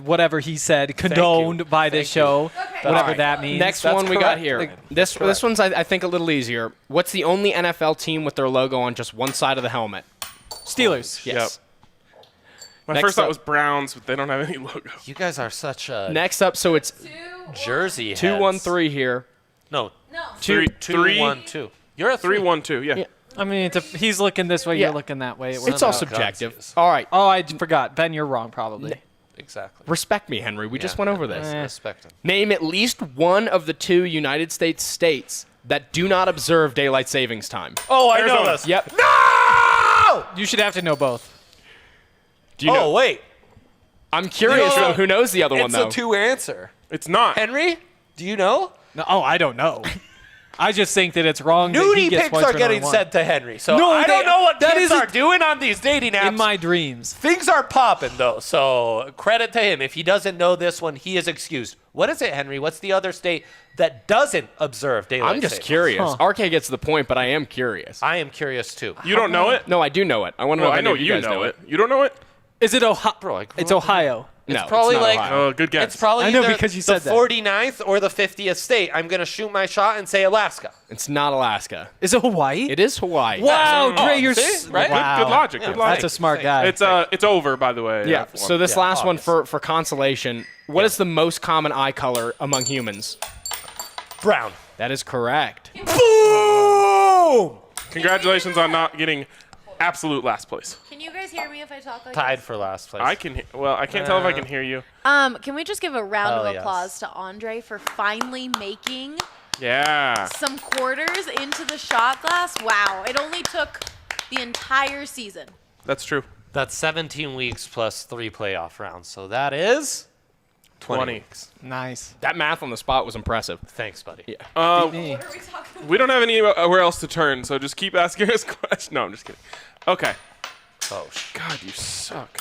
whatever he said, condoned by this Thank you. show. Okay. Whatever Alright. that means. Next That's one we got correct. here. Like, This correct. one's I think a little easier. What's the only NFL team with their logo on just one side of the helmet? Steelers. Yes. My Next first thought up. was Browns, but they don't have any logo. You guys are such a Next up, so it's Jersey heads. 2-1-3 here. No, No. Three, 2-1-2. You're a 3-1-2. Yeah. I mean, he's looking this way, Yeah. you're looking that way. It It's works all out. subjective. Guns. All right. Oh, I forgot. Ben, you're wrong, probably. Exactly. Respect me, Henry. We just went over this. Respect him. Name at least one of the 2 United States that do not observe daylight savings time. Oh, I Arizona. know this. Yep. No! You should have to know both. Do you know? Oh, wait. I'm curious No, no, who knows the other one It's though. a 2 answer. It's not. Henry, do you know? No, I don't know. I just think that it's wrong. that he Nudie gets pics points are for getting number one. sent to Henry. So No, I don't know what that kids isn't- are doing on these dating apps. in my dreams. Things are popping, though, so credit to him. If he doesn't know this one, he is excused. What is it, Henry? What's the other state that doesn't observe daylight I'm just savings? curious. RK gets the point, but I am curious. I am curious, too. You don't know it? No, I do know it. I want to Well, know if I any know of you you guys know it. You don't know it? Is it Ohio? Bro, I grew It's up- Ohio. No, probably it's not like- Ohio. Oh, good guess. It's probably I know either because you the said that. 49th or the 50th state. I'm going to shoot my shot and say Alaska. It's not Alaska. Is it Hawaii? It is Hawaii. Wow, Oh, Dre, you're see? Right? Wow. Good logic. Good logic. That's a smart guy. It's over, by the way. Yeah. F1. So this Yeah, last one obvious. for consolation. What is the most common eye color among humans? Brown. That is correct. Boom! Congratulations on not getting absolute last place. Can you guys hear me if I talk like Tied this? for last place. I can. Well, I can't tell if I can hear you. Can we just give a round Hell of yes. applause to Andre for finally making Yeah. some quarters into the shot glass? Wow, it only took the entire season. That's true. That's 17 weeks plus 3 playoff rounds. So that is 20 weeks. Nice. That math on the spot was impressive. Thanks, buddy. Me. What are we talking We don't have anywhere else to turn, so just keep asking us questions. No, I'm just kidding. Okay. Oh, God, you suck.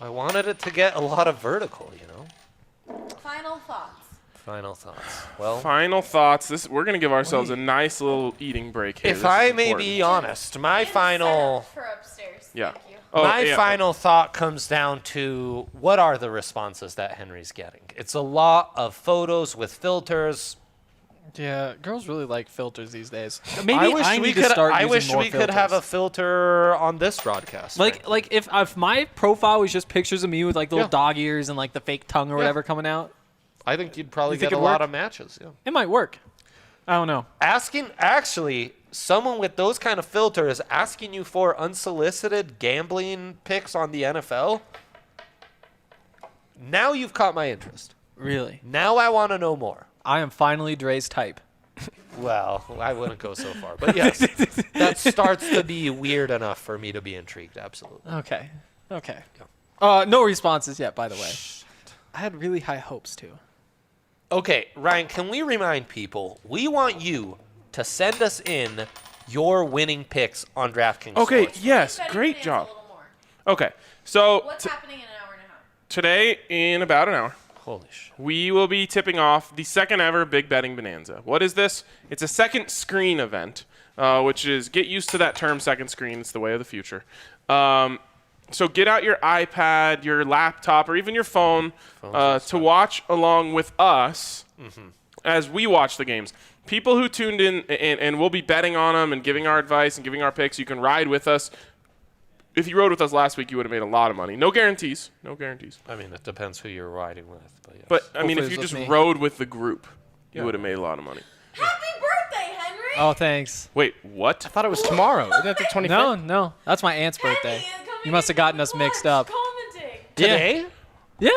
I wanted it to get a lot of vertical, you know? about? Final thoughts. Final thoughts. Well, Final thoughts. We're gonna give ourselves a nice little eating break here. if This I is may important. be honest, my And final setup for upstairs. Yeah. Thank you. Oh, my yeah. final thought comes down to what are the responses that Henry's getting? It's a lot of photos with filters. Yeah, girls really like filters these days. Maybe I wish I we need could. to start I using wish more we could have a filters. filter on this broadcast. frankly. like if my profile was just pictures of me with like little Yeah. dog ears and like the fake tongue or whatever coming out, I think you'd probably You think get a it'd lot work? of matches. Yeah. it might work. I don't know. Actually, someone with those kind of filters asking you for unsolicited gambling picks on the NFL. Now you've caught my interest. Really, Now I want to know more. I am finally Dre's type. Well, I wouldn't go so far, but yes, that starts to be weird enough for me to be intrigued. Absolutely. Okay. Okay. No responses yet, by the way. I had really high hopes too. Okay, Ryan, can we remind people we want you to send us in your winning picks on DraftKings Okay. Sports. Yes. Betting Great fans job. A little more. Okay. So What's happening in an hour and a half? today, in about an hour, Holy shit. we will be tipping off the second ever Big Betting Bonanza. What is this? It's a second screen event, which is, get used to that term, second screen. It's the way of the future. So get out your iPad, your laptop, or even your phone to watch along with us as we watch the games. People who tuned in, and we'll be betting on them and giving our advice and giving our picks. You can ride with us. If you rode with us last week, you would have made a lot of money. No guarantees. No guarantees. I mean, it depends who you're riding with, but yes. But, I mean, Hopefully if you it's just with me. rode with the group, you would have made a lot of money. Happy birthday, Henry! Oh, thanks. Wait, what? I thought it was tomorrow. Isn't that the 25th? No, that's my aunt's birthday. Henry, coming You must have in gotten from us mixed lunch, up. Commenting. today, Yeah.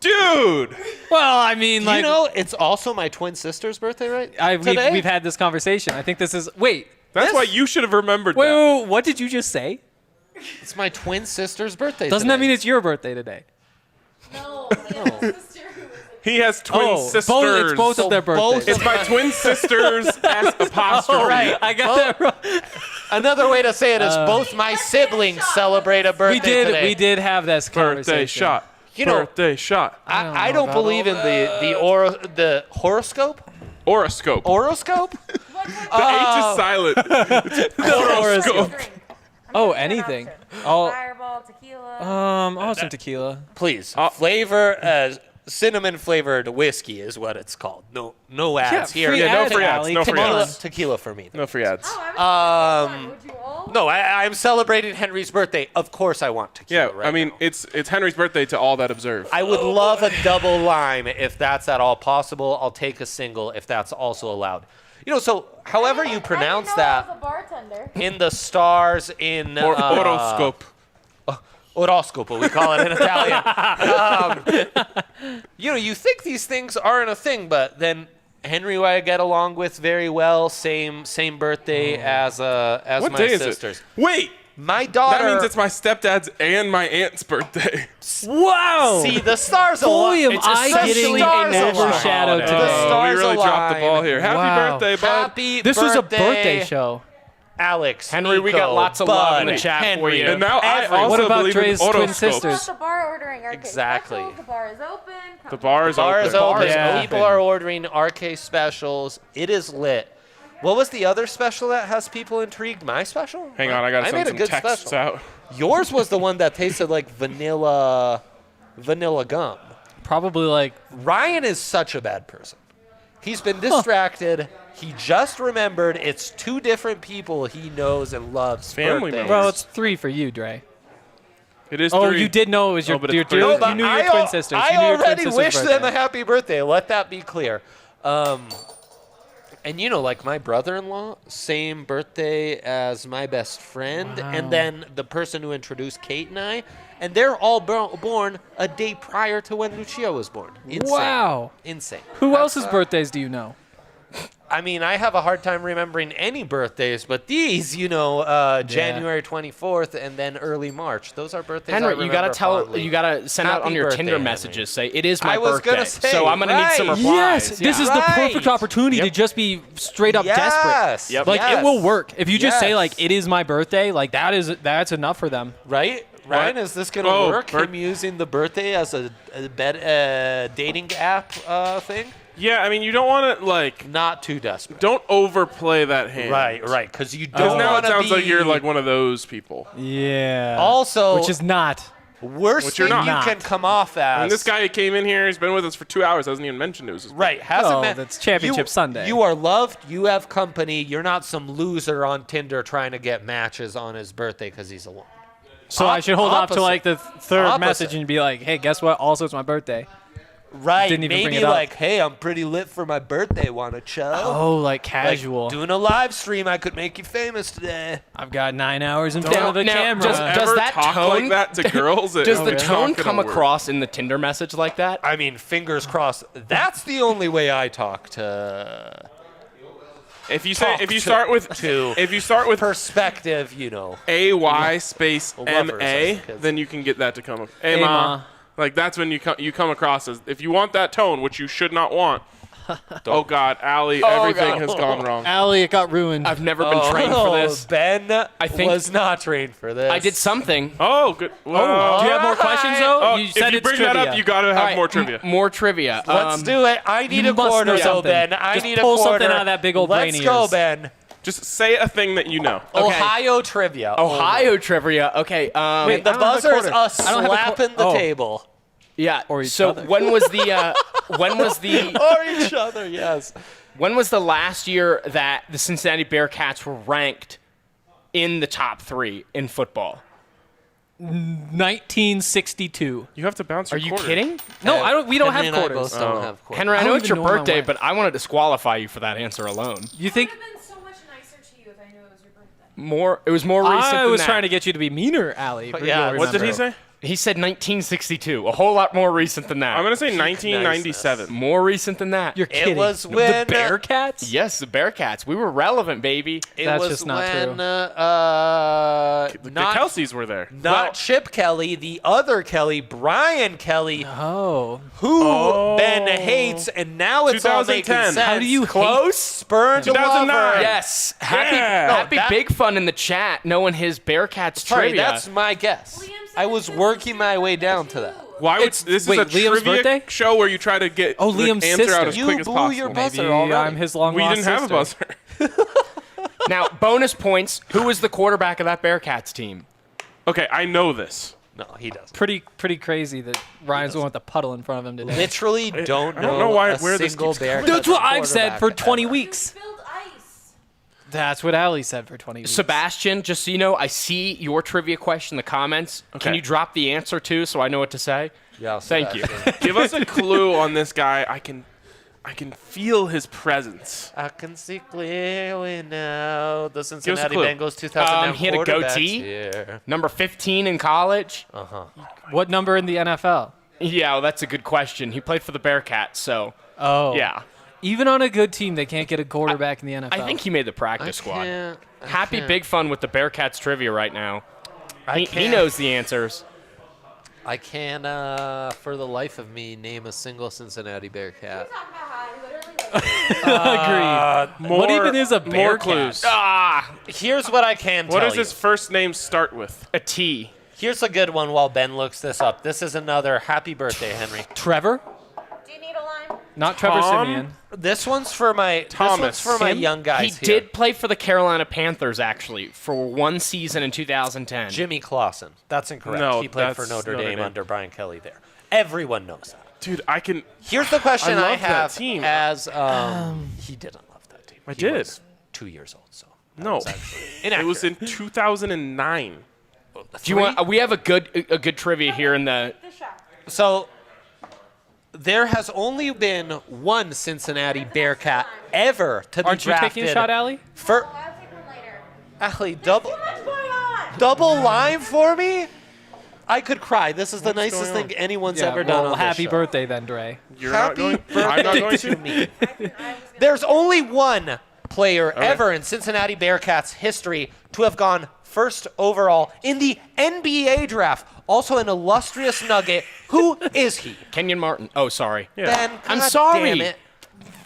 Dude! Well, I mean, like, you know, it's also my twin sister's birthday, right? we've, we've had this conversation. I think this is. Wait, That's why you should have remembered wait, that. wait, wait, what did you just say? It's my twin sister's birthday. Doesn't that mean it's your birthday today? No, he has a sister who is He has twin sisters. It's both of their birthdays. It's my twin sisters S apostrophe. right. I got that wrong. Another way to say it is both my siblings celebrate a birthday today. We did have this conversation. Birthday shot. You know- Birthday shot. I know don't about believe in the horoscope. Horoscope. Horoscope? The H is silent. Horoscope. drink. Oh, anything. Oh, Fireball, tequila. I'll have some tequila. Please, flavor cinnamon flavored whiskey is what it's called. No ads here. free Yeah, no ads, free ads. Allie. No free Tequila, ads. tequila for me. No free ads. Oh, I was would you all? No, I'm celebrating Henry's birthday. Of course, I want tequila. Yeah, right I mean, now. it's Henry's birthday to all that observe. I would love a double lime if that's at all possible. I'll take a single if that's also allowed. You know, so however you pronounce I that was a bartender. in the stars in Horoscope. Oroscopo, we call it in Italian. You know, you think these things aren't a thing, but then Henry who I get along with very well, same birthday as What my day is sisters. it? Wait, My daughter. That means it's my stepdad's and my aunt's birthday. Wow. See, the stars Boy, align. am I getting stars align. overshadowed The today. Oh, we stars really dropped the align. ball here. Happy Wow. birthday, bud. Happy This was a birthday show. Alex, Henry, we got Nico, lots of love in the Bud, chat for Henry, you. And now I everyone. also What about believe Dre's in twin autoscopes. sisters? The bar ordering arcade Exactly. special. The bar is open. The bar is Bar is open. open. Yeah. People are ordering RK specials. It is lit. What was the other special that has people intrigued? My special? Hang on, I gotta made send a some good texts special. out. Yours was the one that tasted like vanilla gum. Probably like Ryan is such a bad person. He's been distracted. He just remembered it's two different people he knows and loves. Family birthdays. members. well, it's 3 for you, Dre. It is Oh, 3. you did know it was your, Oh, but it's your, three. your No, you but knew your I twin al- sisters. I You knew your twin already sister's wished them birthday. a happy birthday. Let that be clear. And like my brother-in-law, same birthday as my best friend, and then the person who introduced Kate and I, and they're all born a day prior to when Lucia was born. Insane. Wow. Insane. Who else's birthdays do you know? I mean, I have a hard time remembering any birthdays, but these, January 24th and then early March. Those are birthdays I Henry, you gotta remember fondly. you gotta send out Happy on your birthday, Tinder Henry. messages. Say it is my I was birthday. gonna say, so I'm gonna need some right. replies. Yes, this is the Right. perfect opportunity to just be straight up desperate. Yes. Yep. Like yes. it will work if you just say Yes. like it is my birthday. Like that's enough for them. Right? Ryan, is this going to Oh, work? Him using the birthday as a dating app thing? Yeah, I mean, you don't want to, Not too desperate. don't overplay that hand. Right. Because you Because don't now want it to sounds be. like you're like one of those people. Yeah. Also, which is not. worst Which you're thing not. you can come off as. And this guy who came in here, he's been with us for 2 hours, hasn't even mentioned it was his Right. Hasn't Oh, been. that's Championship Sunday. You are loved. You have company. You're not some loser on Tinder trying to get matches on his birthday because he's alone. So I should hold off to opposite. like the third Opposite. message and be like, hey, guess what? Also, it's my birthday. Right. Didn't even bring Maybe it up. like, hey, I'm pretty lit for my birthday. Want to chill? Oh, like Like, casual. doing a live stream. I could make you famous today. I've got 9 hours in front of the now, camera. just- Ever that talk tone- like that to girls? Does the It's tone not gonna come work. across in the Tinder message like that? I mean, fingers crossed. That's the only way I talk to If you say Talk if you to- start with to if you start with perspective, AY space Lovers, MA, I think. then you can get that to come up. Hey, Ma. Ama. Like that's when you come across as if you want that tone, which you should not want. Oh God, Allie, everything has gone wrong. Allie, it got ruined. I've never been trained for this. Ben think- was not trained for this. I did something. Oh, good. Do you have more questions though? Oh, you if said you it's bring trivia. that up, you gotta have All right, more trivia. More trivia. Let's do it. I need you a must quarter, know though, something. Ben. I Just need a pull quarter. something out of that big old brain Let's of go, yours. Ben. Just say a thing that you know. Okay. Ohio trivia. Ohio trivia. Okay. Wait, the I don't have a buzzer is quarter. a I don't have a slap in the oh. table. Yeah. Or each so other. when was the Or each other, yes. when was the last year that the Cincinnati Bearcats were ranked in the top 3 in football? 1962. You have to bounce. Are your you quarter. kidding? No, I don't. We don't Henry have and I quarters. both don't have quarters. Henry, I I know don't it's your even know my birthday, way. but I want to disqualify you for that answer alone. You think? I would have been so much nicer to you if I knew it was your birthday. It was more recent I than was that. trying to get you to be meaner, Allie. yeah, What did he say? He said 1962. A whole lot more recent than that. I'm gonna say 1997. More recent than that. You're kidding. It was when the Bearcats. Yes, the Bearcats. We were relevant, baby. It That's was just not when, true. The not Kelseys were there. not Chip Kelly, the other Kelly, Brian Kelly, Oh. who Ben hates, and now it's all making 2010. sense. How do you Close? Spurn to 2009. lover. Yes. Yeah. Happy that- Big Fun in the chat knowing his Bearcats Sorry, trivia. that's my guess. Liam said I was his working my sister way down too. to that. Why would It's- this wait, is a Liam's trivia birthday? show where you try to get Oh, the Liam's answer out sister. as You quick as blew possible? your Maybe buzzer already. I'm his long We lost didn't have a sister. buzzer. Now, bonus points. Who was the quarterback of that Bearcats team? Okay, I know this. No, he doesn't. Pretty crazy that Ryan's the one with the puddle in front of him today. Literally don't I don't know why- a where this single keeps coming. Bearcats That's what I've said for quarterback 20 ever. weeks. Spilled ice. That's what Allie said for 20 weeks. Sebastian, just so you know, I see your trivia question in the comments. Can Okay. you drop the answer too so I know what to say? Yeah, Thank you. Give us a clue on this guy. I can feel his presence. I can see clearly now. The Cincinnati clue. Bengals 2009 He had a quarterbacks goatee? here. Number 15 in college? What number in the NFL? Yeah, well, that's a good question. He played for the Bearcats, so Oh. yeah. Even on a good team, they can't get a quarterback in the NFL. I think he made the practice squad. I Happy can't. Big Fun with the Bearcats trivia right now. He can't. knows the answers. I can't, for the life of me, name a single Cincinnati Bearcat. Talking about how I literally Agreed. What even is a More Bearcat? clues. Here's what I can What tell does you. his first name start with? A T. Here's a good one while Ben looks this up. This is another happy birthday, Henry. Trevor? do you need a line? Not Trevor Tom? Simeon. This one's for my Thomas. This one's for my Him? young guys He here. did play for the Carolina Panthers, actually, for one season in 2010. Jimmy Clausen. That's incorrect. No, he played for that's Notre Notre Dame Dame. under Brian Kelly there. Everyone knows that. Dude, I can. Here's the question I I, love that have team. as he didn't love that team. I He did. was 2 years old, so that No. was actually It was in inaccurate. 2009. Do you want? We have a good trivia here in the. The shot. So there has only been one Cincinnati Bearcat ever to be Aren't you drafted. taking a shot, Allie? For I'll take one later. Allie, double What's going on? double lime for me? I could cry. This is the nicest going on? thing anyone's Yeah, ever done well, on happy this show. birthday then, Dre. You're Happy not going. I'm not going birthday to. to me. There's only one player ever in Cincinnati Bearcats history to have gone first overall in the NBA draft. Also an illustrious Nugget. Who is he? Kenyon Martin. Oh, sorry. Yeah. Ben, I'm God sorry. damn it.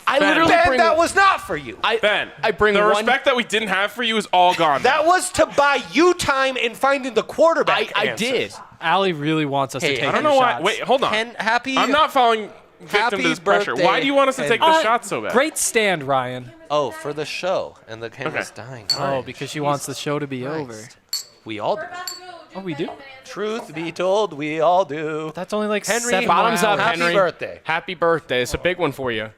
I Ben. literally Ben, bring. that was not for you. Ben, I bring the one. respect that we didn't have for you is all gone. That was to buy you time in finding the quarterback. I answers. did. Allie really wants us Hey, to take I I don't the know why. shots. Wait, hold on. Happy. I'm not falling victim Happy to this pressure. birthday, Why do you want us to take the Uh, shot so bad? Great stand, Ryan. Oh, for the show, and the camera's dying. Oh, because she wants the show to be over. Christ. We all do. We're about to go. Oh, we do? Truth be told, we all do. That's only like Henry, 7 Bottoms more up, hours. Happy Henry. birthday. Happy birthday. It's a big one for you.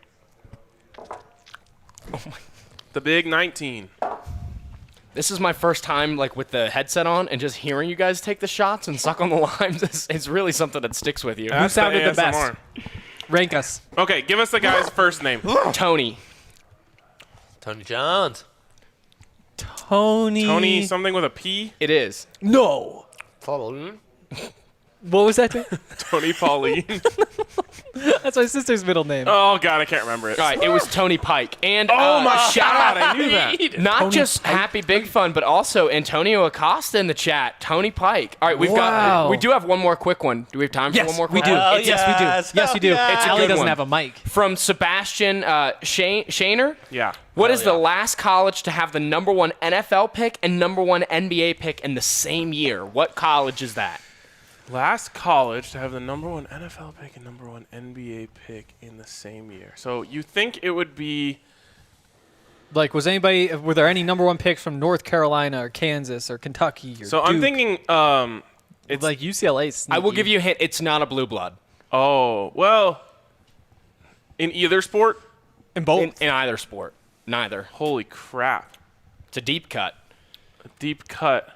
The big 19. This is my first time like with the headset on and just hearing you guys take the shots and suck on the limes is really something that sticks with you. That's sounded the best? ASMR. Rank us. Okay, give us the guy's first name. Tony. Tony Johns. Tony something with a P. It is. No. Pauline. What was that? Tony Pauline. That's my sister's middle name. Oh God, I can't remember it. All right, it was Tony Pike. And Oh my shout God, out I knew that. not Tony just Pike. Happy Big Fun, but also Antonio Acosta in the chat. Tony Pike. All right, Wow. we do have one more quick one. Do we have time for Yes, one more we quick do. one? Hell Yes, we do. Yes, we do. yes. It's a Allie good doesn't one. have a mic. From Sebastian Shaner. Yeah. What is Hell the yeah. last college to have the number one NFL pick and number one NBA pick in the same year? What college is that? Last college to have the number one NFL pick and number one NBA pick in the same year. So you think it would be? Like, were there any number one picks from North Carolina or Kansas or Kentucky or So I'm Duke? thinking. It's like UCLA. I will give you a hint. It's not a blue blood. Oh well. In either sport. in both. In either sport. Neither. Holy crap! It's a deep cut. A deep cut.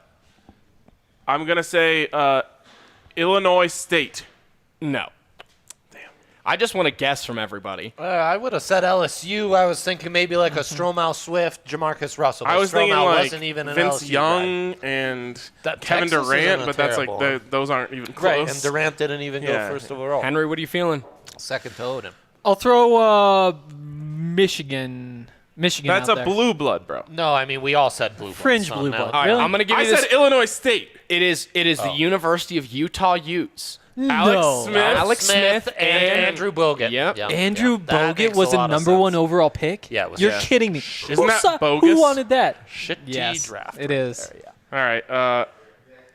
I'm gonna say Illinois State. No. Damn. I just want to guess from everybody. I would have said LSU. I was thinking maybe like a Stromal Swift, Jamarcus Russell. I but was thinking Stromal like wasn't even an Vince LSU Young and That Kevin Texas Durant, isn't a but that's like terrible those aren't even guy. close. Right, and Durant didn't even Yeah. go first overall. Henry, what are you feeling? Second to Odin. I'll throw Michigan. Michigan. That's out a there. blue blood, bro. No, I mean we all said blue. Fringe blood, blue so blood. no. All right, Really? I'm going to give I you this. said Illinois State. It is the University of Utah Utes. Alex Smith. Alex Smith and Andrew Bogut. Yep. Andrew That Bogut makes was a a lot of number sense. one overall pick. Yeah, it was. You're Yeah. kidding me. Isn't that bogus? Who wanted that? Shitty Yes, draft. it is. There, yeah. All right.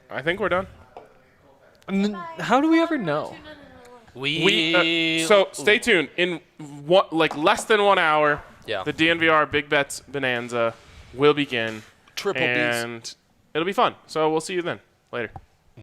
I think we're done. How do we ever know? So stay tuned. In less than 1 hour, Yeah. the DNVR Big Bets Bonanza will begin, Triple Bs. and it'll be fun. So we'll see you then. Later.